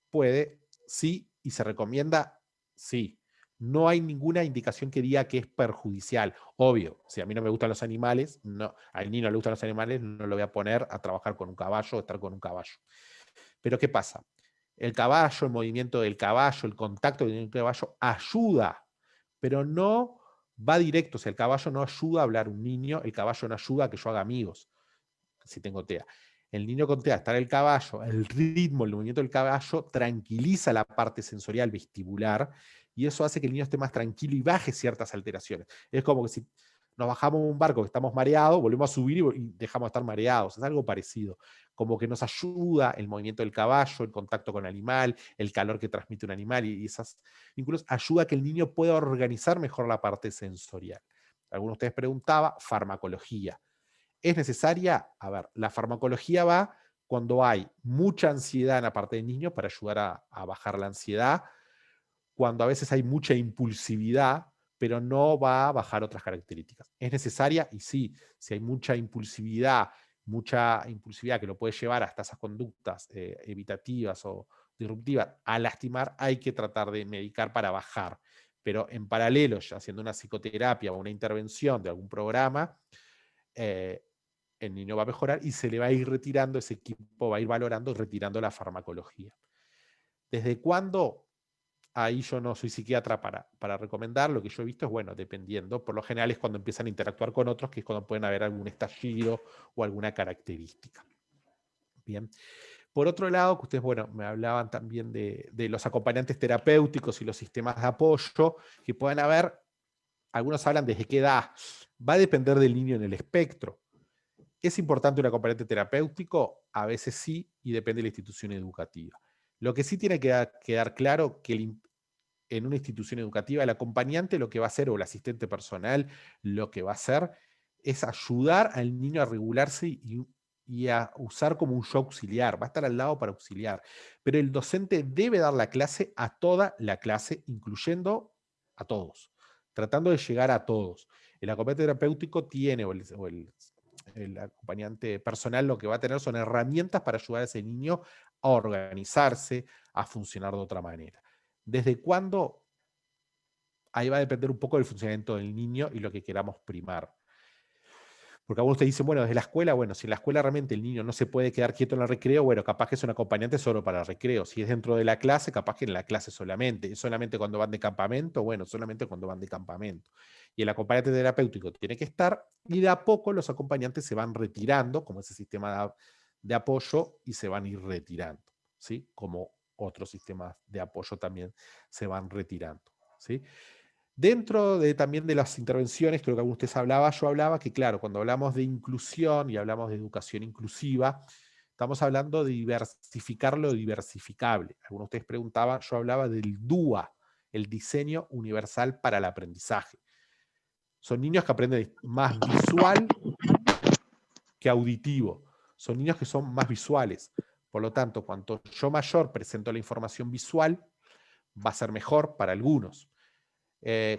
puede, sí, y se recomienda, sí. No hay ninguna indicación que diga que es perjudicial. Obvio, si a mí no me gustan los animales, no, al niño no le gustan los animales, no lo voy a poner a trabajar con un caballo o estar con un caballo. Pero ¿qué pasa? El caballo, el movimiento del caballo, el contacto con el caballo ayuda, pero no va directo. O sea, el caballo no ayuda a hablar un niño, el caballo no ayuda a que yo haga amigos, si tengo TEA. El niño con TEA está en el caballo, el ritmo, el movimiento del caballo tranquiliza la parte sensorial vestibular y eso hace que el niño esté más tranquilo y baje ciertas alteraciones. Es como que si nos bajamos un barco que estamos mareados, volvemos a subir y dejamos de estar mareados. Es algo parecido. Como que nos ayuda el movimiento del caballo, el contacto con el animal, el calor que transmite un animal y esas vínculos ayuda a que el niño pueda organizar mejor la parte sensorial. Algunos de ustedes preguntaba, farmacología. ¿Es necesaria? A ver, la farmacología va cuando hay mucha ansiedad en la parte del niño para ayudar a bajar la ansiedad, cuando a veces hay mucha impulsividad, pero no va a bajar otras características. ¿Es necesaria? Y sí, si hay mucha impulsividad que lo puede llevar hasta esas conductas evitativas o disruptivas a lastimar, hay que tratar de medicar para bajar. Pero en paralelo, ya haciendo una psicoterapia o una intervención de algún programa, el niño va a mejorar y se le va a ir retirando, ese equipo va a ir valorando y retirando la farmacología. ¿Desde cuándo? Ahí yo no soy psiquiatra para recomendar. Lo que yo he visto es, bueno, dependiendo. Por lo general es cuando empiezan a interactuar con otros, que es cuando pueden haber algún estallido o alguna característica. Bien. Por otro lado, que ustedes, bueno, me hablaban también de los acompañantes terapéuticos y los sistemas de apoyo que puedan haber. Algunos hablan desde qué edad. Va a depender del niño en el espectro. ¿Es importante un acompañante terapéutico? A veces sí, y depende de la institución educativa. Lo que sí tiene que quedar claro que en una institución educativa el acompañante lo que va a hacer, o el asistente personal, lo que va a hacer es ayudar al niño a regularse y a usar como un yo auxiliar, va a estar al lado para auxiliar. Pero el docente debe dar la clase a toda la clase, incluyendo a todos, tratando de llegar a todos. El acompañante terapéutico tiene, o el acompañante personal, lo que va a tener son herramientas para ayudar a ese niño a organizarse, a funcionar de otra manera. ¿Desde cuándo? Ahí va a depender un poco del funcionamiento del niño y lo que queramos primar. Porque algunos te dicen, bueno, desde la escuela, bueno, si en la escuela realmente el niño no se puede quedar quieto en el recreo, bueno, capaz que es un acompañante solo para el recreo. Si es dentro de la clase, capaz que en la clase solamente. ¿Es solamente cuando van de campamento? Bueno, solamente cuando van de campamento. Y el acompañante terapéutico tiene que estar, y de a poco los acompañantes se van retirando, como ese sistema de apoyo, y se van a ir retirando, ¿sí? Como otros sistemas de apoyo también se van retirando, ¿sí? Dentro también de las intervenciones, creo que algunos de ustedes yo hablaba que, claro, cuando hablamos de inclusión y hablamos de educación inclusiva, estamos hablando de diversificar lo diversificable. Algunos de ustedes preguntaban, yo hablaba del DUA, el diseño universal para el aprendizaje. Son niños que aprenden más visual que auditivo. Son niños que son más visuales. Por lo tanto, cuanto yo mayor presento la información visual, va a ser mejor para algunos.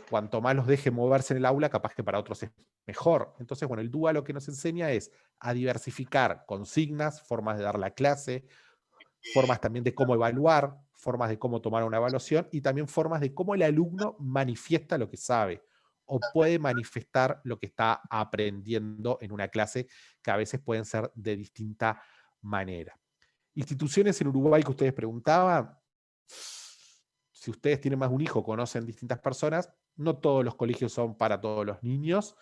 Cuanto más los deje moverse en el aula, capaz que para otros es mejor. Entonces, bueno, el DUA lo que nos enseña es a diversificar consignas, formas de dar la clase, formas también de cómo evaluar, formas de cómo tomar una evaluación y también formas de cómo el alumno manifiesta lo que sabe o puede manifestar lo que está aprendiendo en una clase, que a veces pueden ser de distinta manera. Instituciones en Uruguay que ustedes preguntaban, si ustedes tienen más de un hijo, conocen distintas personas, no todos los colegios son para todos los niños,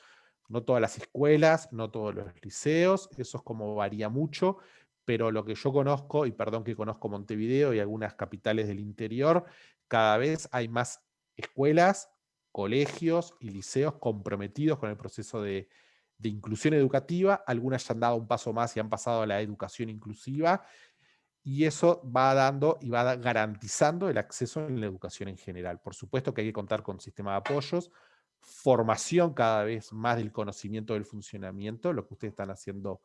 no todas las escuelas, no todos los liceos, eso es como varía mucho, pero lo que yo conozco, y perdón que conozco Montevideo y algunas capitales del interior, cada vez hay más escuelas, colegios y liceos comprometidos con el proceso de inclusión educativa. Algunas ya han dado un paso más y han pasado a la educación inclusiva, y eso va dando y va garantizando el acceso en la educación en general. Por supuesto que hay que contar con sistemas de apoyos, formación cada vez más del conocimiento del funcionamiento, lo que ustedes están haciendo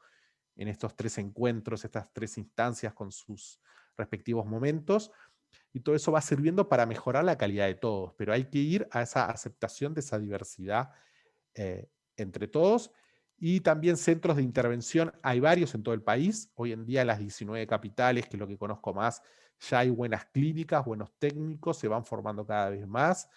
en estos 3 encuentros, estas 3 instancias con sus respectivos momentos, y todo eso va sirviendo para mejorar la calidad de todos, pero hay que ir a esa aceptación de esa diversidad entre todos. Y también centros de intervención, hay varios en todo el país. Hoy en día en las 19 capitales, que es lo que conozco más, ya hay buenas clínicas, buenos técnicos, se van formando cada vez más.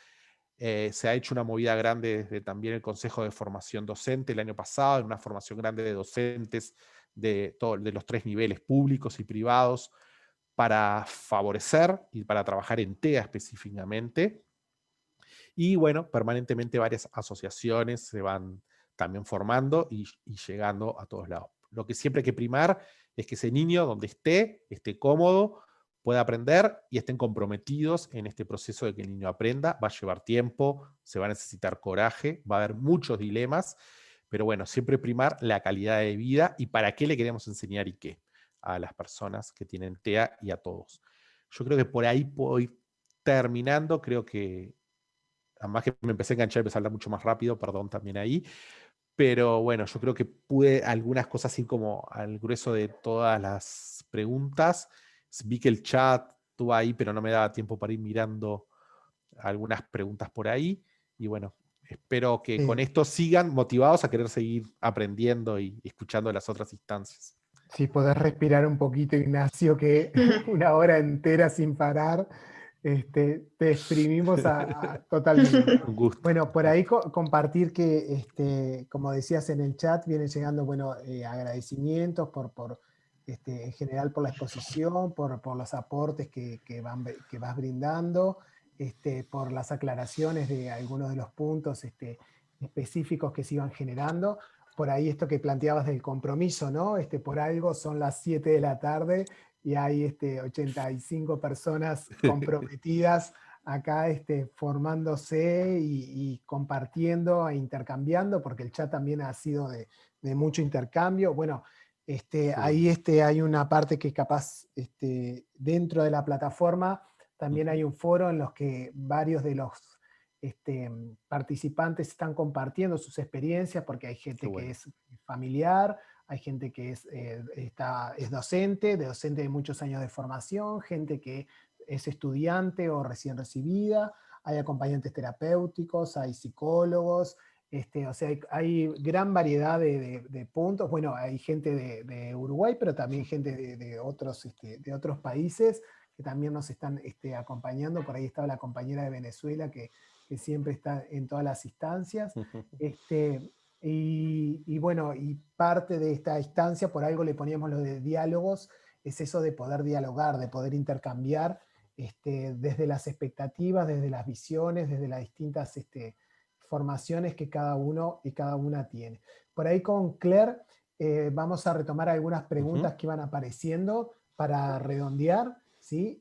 Se ha hecho una movida grande desde también el Consejo de Formación Docente el año pasado, en una formación grande de docentes de los 3 niveles, públicos y privados, para favorecer y para trabajar en TEA específicamente. Y bueno, permanentemente varias asociaciones se van también formando y llegando a todos lados. Lo que siempre hay que primar es que ese niño, donde esté cómodo, pueda aprender y estén comprometidos en este proceso de que el niño aprenda. Va a llevar tiempo, se va a necesitar coraje, va a haber muchos dilemas, pero bueno, siempre primar la calidad de vida y para qué le queremos enseñar y qué a las personas que tienen TEA y a todos. Yo creo que por ahí puedo ir terminando, creo que, además que me empecé a enganchar y empecé a hablar mucho más rápido, perdón también ahí, pero bueno, yo creo que pude algunas cosas ir como al grueso de todas las preguntas. Vi que el chat estuvo ahí, pero no me daba tiempo para ir mirando algunas preguntas por ahí. Y bueno, espero que con esto sigan motivados a querer seguir aprendiendo y escuchando las otras instancias. Si podés respirar un poquito, Ignacio, que una hora entera sin parar, te exprimimos totalmente. Un gusto. Bueno, por ahí compartir que, como decías en el chat, vienen llegando agradecimientos en general por la exposición, por los aportes que vas brindando, por las aclaraciones de algunos de los puntos específicos que se iban generando. Por ahí esto que planteabas del compromiso, ¿no? Por algo son las 7 de la tarde y hay 85 personas comprometidas acá formándose y compartiendo e intercambiando, porque el chat también ha sido de mucho intercambio. Bueno, sí. Ahí hay una parte que capaz dentro de la plataforma también hay un foro en los que varios de los participantes están compartiendo sus experiencias, porque hay gente que es familiar, hay gente que es docente de muchos años de formación, gente que es estudiante o recién recibida, hay acompañantes terapéuticos, hay psicólogos, o sea, hay gran variedad de puntos. Bueno, hay gente de Uruguay, pero también gente de otros países que también nos están acompañando. Por ahí estaba la compañera de Venezuela que siempre está en todas las instancias. Y bueno, y parte de esta instancia, por algo le poníamos lo de diálogos, es eso de poder dialogar, de poder intercambiar desde las expectativas, desde las visiones, desde las distintas formaciones que cada uno y cada una tiene. Por ahí con Claire vamos a retomar algunas preguntas que van apareciendo para redondear, ¿sí?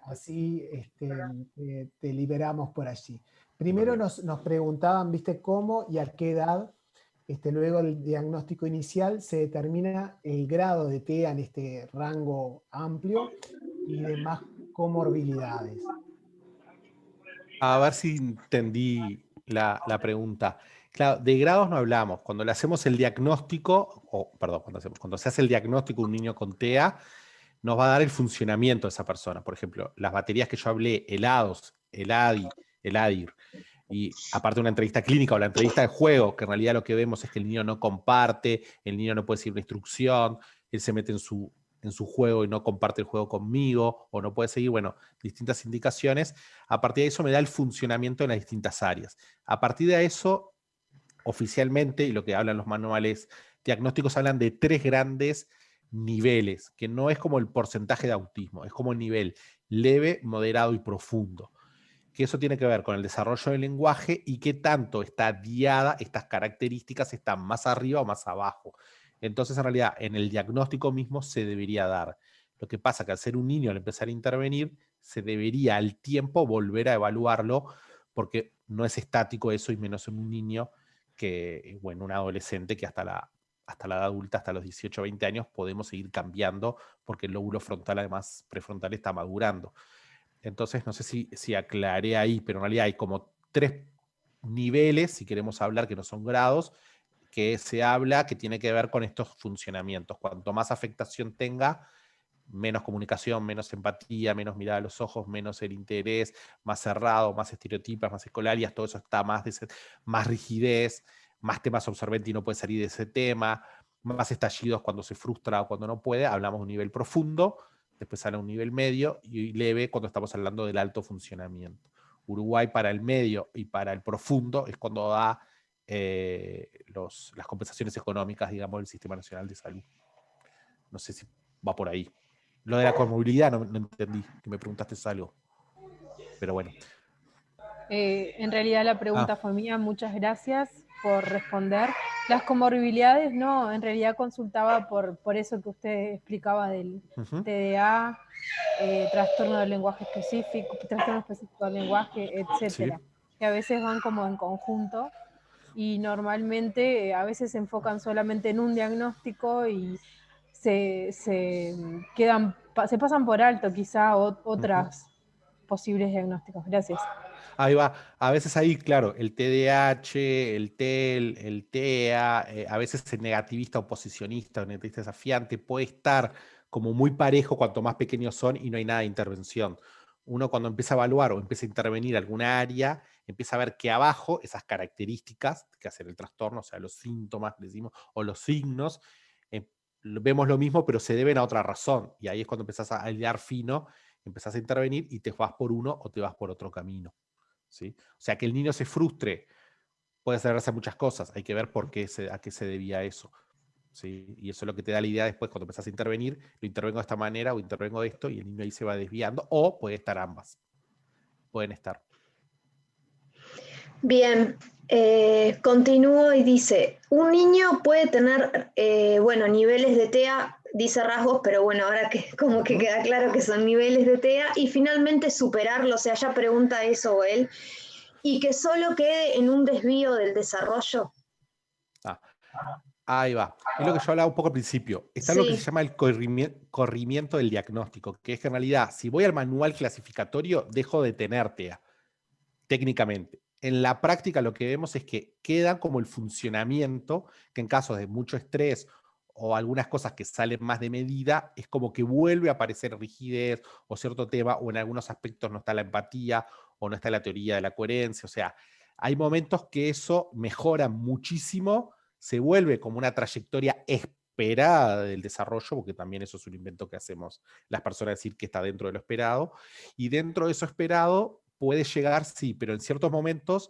Así te liberamos por allí. Primero nos preguntaban, ¿viste cómo y a qué edad, luego del diagnóstico inicial, se determina el grado de TEA en este rango amplio y demás comorbilidades? A ver si entendí la pregunta. Claro, de grados no hablamos. Cuando le hacemos el diagnóstico, cuando se hace el diagnóstico de un niño con TEA, nos va a dar el funcionamiento de esa persona. Por ejemplo, las baterías que yo hablé, el ADOS, el ADI, el ADIR, y aparte de una entrevista clínica o la entrevista de juego, que en realidad lo que vemos es que el niño no comparte, el niño no puede seguir una instrucción, él se mete en su juego y no comparte el juego conmigo, o no puede seguir, bueno, distintas indicaciones. A partir de eso me da el funcionamiento en las distintas áreas. A partir de eso, oficialmente, y lo que hablan los manuales diagnósticos, hablan de 3 grandes niveles, que no es como el porcentaje de autismo, es como el nivel leve, moderado y profundo. Que eso tiene que ver con el desarrollo del lenguaje y qué tanto está guiada, estas características están más arriba o más abajo. Entonces, en realidad, en el diagnóstico mismo se debería dar. Lo que pasa que al ser un niño, al empezar a intervenir, se debería al tiempo volver a evaluarlo, porque no es estático eso, y menos en un niño que, bueno, un adolescente que hasta la edad adulta, hasta los 18 o 20 años, podemos seguir cambiando, porque el lóbulo frontal, además prefrontal, está madurando. Entonces, no sé si aclaré ahí, pero en realidad hay como 3 niveles, si queremos hablar, que no son grados, que se habla que tiene que ver con estos funcionamientos. Cuanto más afectación tenga, menos comunicación, menos empatía, menos mirada a los ojos, menos el interés, más cerrado, más estereotipas, más escolarias, todo eso está más rigidez, más temas observante y no puede salir de ese tema, más estallidos cuando se frustra o cuando no puede. Hablamos de un nivel profundo, después sale un nivel medio y leve cuando estamos hablando del alto funcionamiento. Uruguay para el medio y para el profundo es cuando da las compensaciones económicas, digamos, del Sistema Nacional de Salud. No sé si va por ahí. Lo de la comorbilidad no entendí, que me preguntaste algo. Pero bueno. En realidad la pregunta fue mía, muchas gracias por responder. Las comorbilidades no, en realidad consultaba por eso que usted explicaba del TDA, trastorno del lenguaje específico, trastorno específico del lenguaje, etcétera, Sí. que a veces van como en conjunto y normalmente a veces se enfocan solamente en un diagnóstico y se pasan por alto quizá otras posibles diagnósticos. Gracias. Ahí va. A veces ahí, claro, el TDAH, el TEL, el TEA, a veces el negativista oposicionista o negativista desafiante puede estar como muy parejo cuanto más pequeños son y no hay nada de intervención. Uno cuando empieza a evaluar o empieza a intervenir alguna área, empieza a ver que abajo esas características que hacen el trastorno, o sea, los síntomas, decimos, o los signos, vemos lo mismo, pero se deben a otra razón. Y ahí es cuando empezás a hilar fino, empezás a intervenir y te vas por uno o te vas por otro camino. ¿Sí? O sea, que el niño se frustre puede deberse a muchas cosas. Hay que ver a qué se debía eso. ¿Sí? Y eso es lo que te da la idea después cuando empezás a intervenir. Lo intervengo de esta manera o intervengo de esto y el niño ahí se va desviando. O puede estar ambas. Pueden estar. Bien, continúo y dice, un niño puede tener, bueno, niveles de TEA, dice rasgos, pero bueno, ahora que como que queda claro que son niveles de TEA, y finalmente superarlo, o sea, ya pregunta eso él, y que solo quede en un desvío del desarrollo. Ahí va. Es lo que yo hablaba un poco al principio. Está lo que se llama el corrimiento del diagnóstico, que es que en realidad, si voy al manual clasificatorio, dejo de tener TEA, técnicamente. En la práctica lo que vemos es que queda como el funcionamiento, que en casos de mucho estrés o algunas cosas que salen más de medida, es como que vuelve a aparecer rigidez o cierto tema, o en algunos aspectos no está la empatía o no está la teoría de la coherencia. O sea, hay momentos que eso mejora muchísimo, se vuelve como una trayectoria esperada del desarrollo, porque también eso es un invento que hacemos las personas, decir que está dentro de lo esperado, y dentro de eso esperado puede llegar, sí, pero en ciertos momentos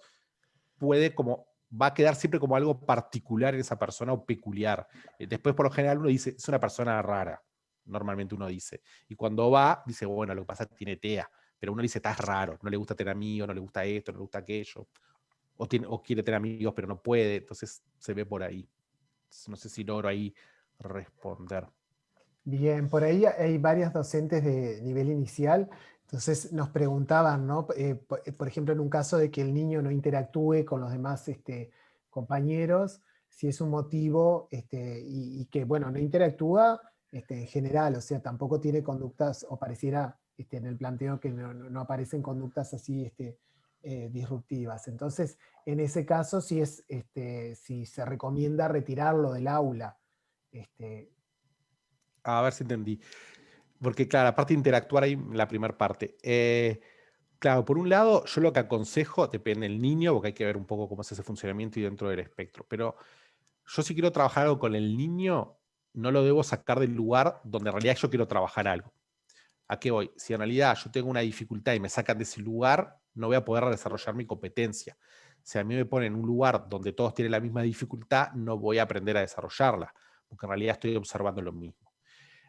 va a quedar siempre como algo particular en esa persona o peculiar. Después, por lo general, uno dice, es una persona rara, normalmente uno dice. Y cuando va, dice, bueno, lo que pasa es que tiene TEA, pero uno dice, está raro, no le gusta tener amigos, no le gusta esto, no le gusta aquello, o quiere tener amigos, pero no puede, entonces se ve por ahí. No sé si logro ahí responder. Bien, por ahí hay varias docentes de nivel inicial. Entonces nos preguntaban, ¿no? Por ejemplo, en un caso de que el niño no interactúe con los demás compañeros, si es un motivo y que, bueno, no interactúa en general, o sea, tampoco tiene conductas, o pareciera en el planteo que no aparecen conductas así disruptivas. Entonces, en ese caso, si se recomienda retirarlo del aula. A ver si entendí. Porque, claro, aparte de interactuar ahí en la primera parte. Claro, por un lado, yo lo que aconsejo, depende del niño, porque hay que ver un poco cómo es ese funcionamiento y dentro del espectro. Pero yo si quiero trabajar algo con el niño, no lo debo sacar del lugar donde en realidad yo quiero trabajar algo. ¿A qué voy? Si en realidad yo tengo una dificultad y me sacan de ese lugar, no voy a poder desarrollar mi competencia. Si a mí me ponen en un lugar donde todos tienen la misma dificultad, no voy a aprender a desarrollarla, porque en realidad estoy observando lo mismo.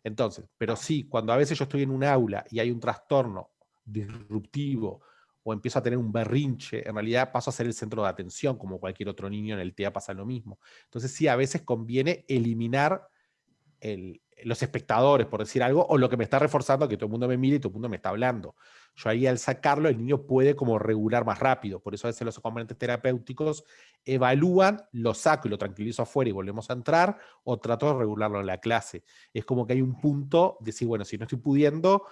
Entonces, pero sí, cuando a veces yo estoy en un aula y hay un trastorno disruptivo o empiezo a tener un berrinche, en realidad paso a ser el centro de atención, como cualquier otro niño en el TEA pasa lo mismo. Entonces sí, a veces conviene eliminar los espectadores, por decir algo, o lo que me está reforzando que todo el mundo me mire y todo el mundo me está hablando. Yo ahí al sacarlo, el niño puede como regular más rápido. Por eso a veces los acompañantes terapéuticos evalúan, lo saco y lo tranquilizo afuera y volvemos a entrar, o trato de regularlo en la clase. Es como que hay un punto de decir, bueno, si no estoy pudiendo,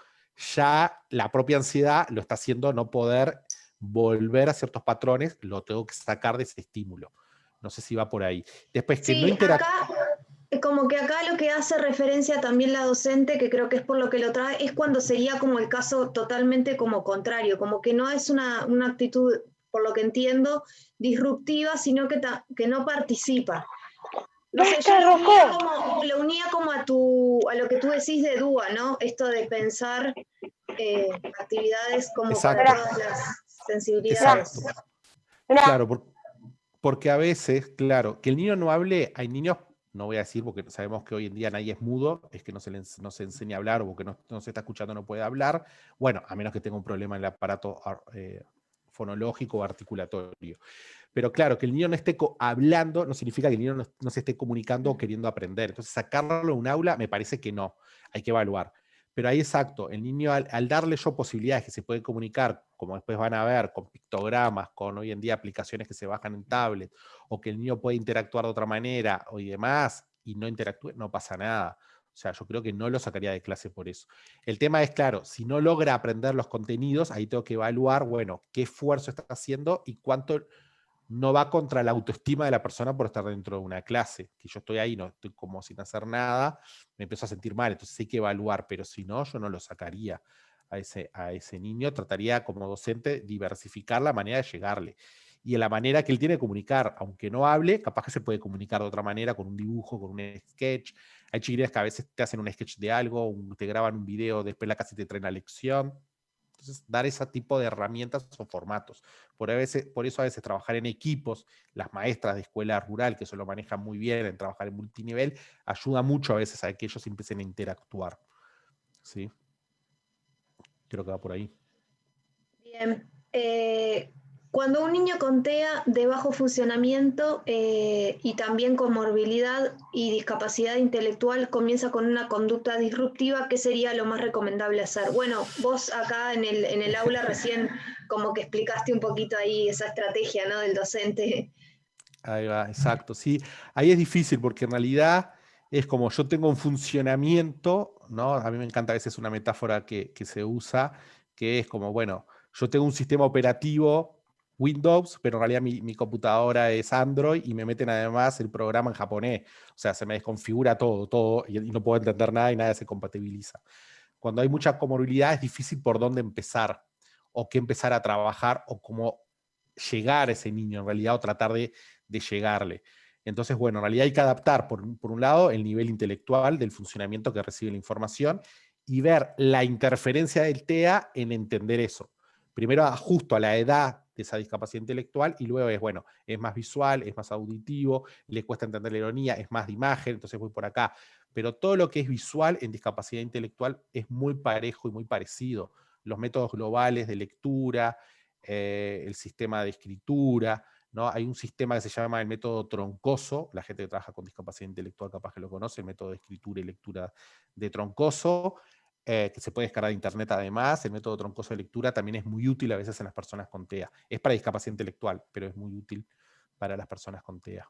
ya la propia ansiedad lo está haciendo no poder volver a ciertos patrones, lo tengo que sacar de ese estímulo. No sé si va por ahí. Después que sí, no interactúa. Como que acá lo que hace referencia también la docente, que creo que es por lo que lo trae, es cuando sería como el caso totalmente como contrario, como que no es una actitud, por lo que entiendo, disruptiva, sino que no participa. No sé, yo lo unía como a lo que tú decís de DUA, ¿no? Esto de pensar actividades como Exacto. para todas las sensibilidades. Exacto. Claro, porque a veces, claro, que el niño no hable, hay niños, no voy a decir porque sabemos que hoy en día nadie es mudo, es que no se enseña a hablar o porque no se está escuchando no puede hablar, bueno, a menos que tenga un problema en el aparato fonológico o articulatorio. Pero claro, que el niño no esté hablando no significa que el niño no se esté comunicando o queriendo aprender. Entonces, sacarlo de un aula me parece que no, hay que evaluar. Pero ahí exacto, el niño al darle yo posibilidades que se puede comunicar, como después van a ver, con pictogramas, con hoy en día aplicaciones que se bajan en tablet, o que el niño puede interactuar de otra manera y demás, y no interactúe, no pasa nada. O sea, yo creo que no lo sacaría de clase por eso. El tema es, claro, si no logra aprender los contenidos, ahí tengo que evaluar, bueno, qué esfuerzo está haciendo y cuánto no va contra la autoestima de la persona por estar dentro de una clase. Que yo estoy ahí, no estoy como sin hacer nada, me empiezo a sentir mal, entonces hay que evaluar, pero si no, yo no lo sacaría a ese niño, trataría como docente diversificar la manera de llegarle. Y en la manera que él tiene de comunicar, aunque no hable, capaz que se puede comunicar de otra manera, con un dibujo, con un sketch. Hay chiquillas que a veces te hacen un sketch de algo, te graban un video, después la casi te traen la lección. Entonces, dar ese tipo de herramientas o formatos. Por eso a veces trabajar en equipos, las maestras de escuela rural, que eso lo manejan muy bien, en trabajar en multinivel, ayuda mucho a veces a que ellos empiecen a interactuar. ¿Sí? Creo que va por ahí. Bien. Cuando un niño con TEA de bajo funcionamiento y también con morbilidad y discapacidad intelectual comienza con una conducta disruptiva, ¿qué sería lo más recomendable hacer? Bueno, vos acá en el aula recién como que explicaste un poquito ahí esa estrategia, ¿no?, del docente. Ahí va, exacto. Sí, ahí es difícil porque en realidad es como yo tengo un funcionamiento, ¿no? A mí me encanta a veces una metáfora que se usa, que es como, bueno, yo tengo un sistema operativo Windows, pero en realidad mi computadora es Android y me meten además el programa en japonés. O sea, se me desconfigura todo y no puedo entender nada y nada se compatibiliza. Cuando hay mucha comorbilidad es difícil por dónde empezar o qué empezar a trabajar o cómo llegar a ese niño en realidad o tratar de llegarle. Entonces, bueno, en realidad hay que adaptar por un lado el nivel intelectual del funcionamiento que recibe la información y ver la interferencia del TEA en entender eso. Primero ajusto a la edad de esa discapacidad intelectual y luego es, bueno, es más visual, es más auditivo, le cuesta entender la ironía, es más de imagen, entonces voy por acá. Pero todo lo que es visual en discapacidad intelectual es muy parejo y muy parecido. Los métodos globales de lectura, el sistema de escritura, ¿no? Hay un sistema que se llama el método Troncoso, la gente que trabaja con discapacidad intelectual capaz que lo conoce, el método de escritura y lectura de Troncoso, que se puede descargar de internet además. El método Troncoso de lectura también es muy útil a veces en las personas con TEA. Es para discapacidad intelectual, pero es muy útil para las personas con TEA.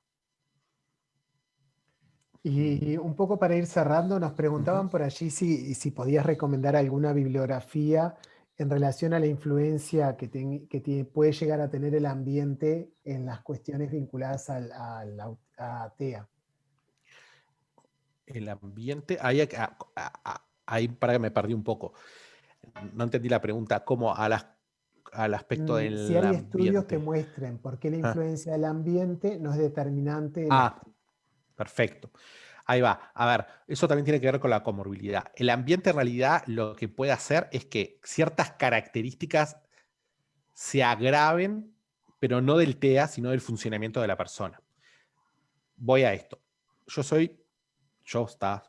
Y un poco para ir cerrando, nos preguntaban por allí si podías recomendar alguna bibliografía en relación a la influencia que puede llegar a tener el ambiente en las cuestiones vinculadas a TEA. El ambiente, ahí para que me perdí un poco. No entendí la pregunta, ¿cómo al aspecto del ambiente? Si hay estudios que muestren por qué la influencia del ambiente no es determinante. Perfecto. Ahí va. A ver, eso también tiene que ver con la comorbilidad. El ambiente en realidad lo que puede hacer es que ciertas características se agraven, pero no del TEA, sino del funcionamiento de la persona. Voy a esto.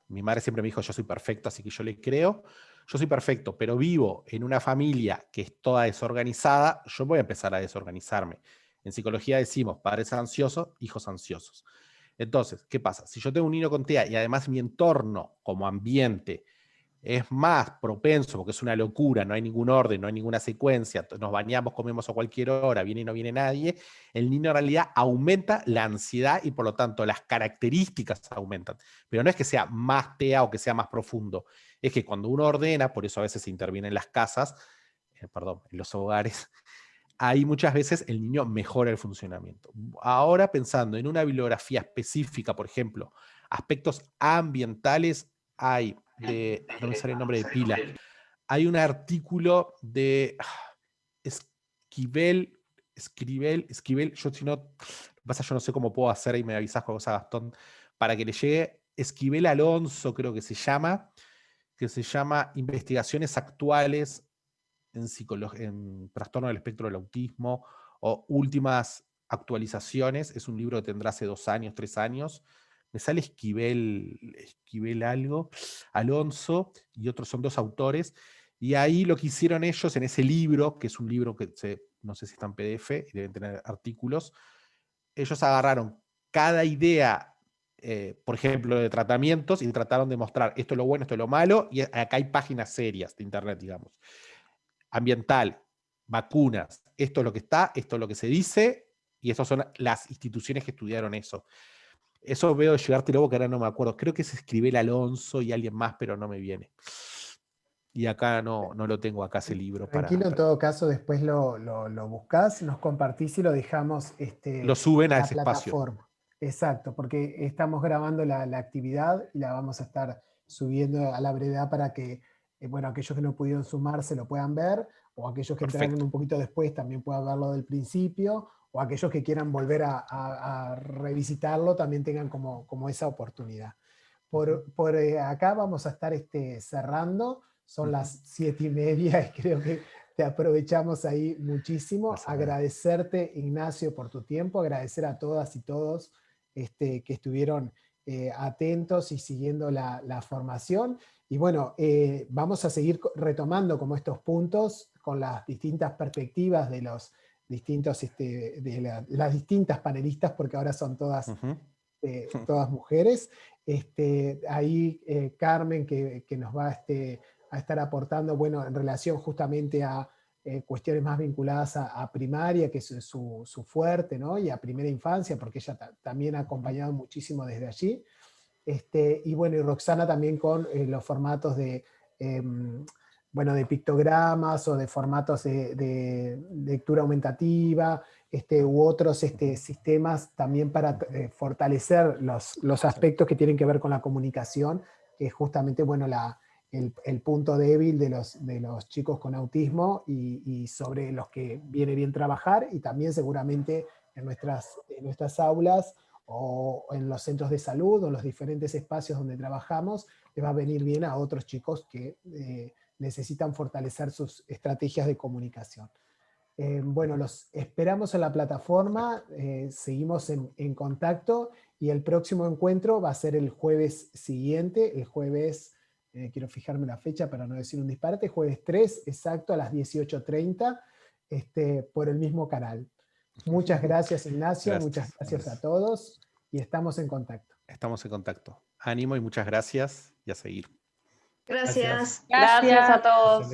Mi madre siempre me dijo, yo soy perfecto, así que yo le creo. Yo soy perfecto, pero vivo en una familia que es toda desorganizada, yo voy a empezar a desorganizarme. En psicología decimos padres ansiosos, hijos ansiosos. Entonces, ¿qué pasa? Si yo tengo un niño con TEA y además mi entorno como ambiente es más propenso, porque es una locura, no hay ningún orden, no hay ninguna secuencia, nos bañamos, comemos a cualquier hora, viene y no viene nadie, el niño en realidad aumenta la ansiedad y por lo tanto las características aumentan. Pero no es que sea más TEA o que sea más profundo, es que cuando uno ordena, por eso a veces se interviene en las casas, en los hogares, ahí muchas veces el niño mejora el funcionamiento. Ahora pensando en una bibliografía específica, por ejemplo, aspectos ambientales, no me sale el nombre de pila, hay un artículo de Esquivel, yo si no, yo no sé cómo puedo hacer y me avisas con cosa Gastón, para que le llegue Esquivel Alonso, creo que se llama Investigaciones Actuales en trastorno del espectro del autismo o últimas actualizaciones. Es un libro que tendrá hace 2 años, 3 años. Me sale Esquivel algo, Alonso, y otros son 2 autores. Y ahí lo que hicieron ellos en ese libro, que es un libro que no sé si está en PDF, y deben tener artículos. Ellos agarraron cada idea, por ejemplo, de tratamientos, y trataron de mostrar esto es lo bueno, esto es lo malo, y acá hay páginas serias de internet, digamos. Ambiental, vacunas, esto es lo que está, esto es lo que se dice, y esas son las instituciones que estudiaron eso. Eso veo de Llegarte Lobo, que ahora no me acuerdo. Creo que se escribe el Alonso y alguien más, pero no me viene. Y acá no lo tengo acá ese libro. Tranquilo, en todo caso, después lo buscás, nos compartís y lo dejamos lo suben a en la ese espacio. plataforma. Exacto, porque estamos grabando la actividad y la vamos a estar subiendo a la brevedad para que, bueno, aquellos que no pudieron sumarse lo puedan ver, o aquellos que entraron un poquito después también puedan verlo del principio, o aquellos que quieran volver a revisitarlo también tengan como esa oportunidad. Por acá vamos a estar cerrando. Son las 7:30 y creo que te aprovechamos ahí muchísimo. Agradecerte, Ignacio, por tu tiempo, agradecer a todas y todos que estuvieron atentos y siguiendo la formación. Y bueno, vamos a seguir retomando como estos puntos con las distintas perspectivas de los distintos, las distintas panelistas, porque ahora son todas, todas mujeres. Ahí Carmen, que nos va a estar aportando, bueno, en relación justamente a cuestiones más vinculadas a primaria, que es su fuerte, ¿no? Y a primera infancia, porque ella también ha acompañado muchísimo desde allí. Y bueno, y Roxana también con los formatos de, bueno, de pictogramas o de formatos de lectura aumentativa, u otros sistemas también para fortalecer los aspectos que tienen que ver con la comunicación, que es justamente, bueno, el punto débil de los chicos con autismo y sobre los que viene bien trabajar, y también seguramente en nuestras aulas o en los centros de salud o en los diferentes espacios donde trabajamos, les va a venir bien a otros chicos que necesitan fortalecer sus estrategias de comunicación. Bueno, los esperamos en la plataforma, seguimos en contacto, y el próximo encuentro va a ser el jueves siguiente, el jueves, quiero fijarme la fecha para no decir un disparate, jueves 3, exacto, a las 18:30, por el mismo canal. Muchas gracias, Ignacio, muchas gracias a todos, y estamos en contacto. Estamos en contacto. Ánimo y muchas gracias, y a seguir. Gracias. Gracias a todos.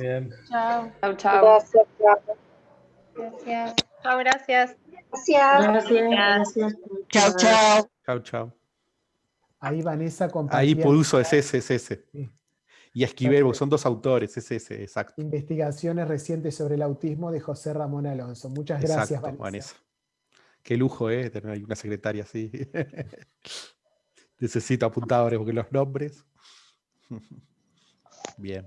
Chao. Chau, chau. Gracias. Gracias. Chao, gracias. Gracias. Chao, chao. Chau, chau. Ahí Vanessa compartía. Ahí Puduso es ese. Sí. Y Esquivel, porque son dos autores, es ese, exacto. Investigaciones recientes sobre el autismo de José Ramón Alonso. Muchas gracias, Exacto, Vanessa. Qué lujo, tener ahí una secretaria así. Necesito apuntadores porque los nombres. Bien.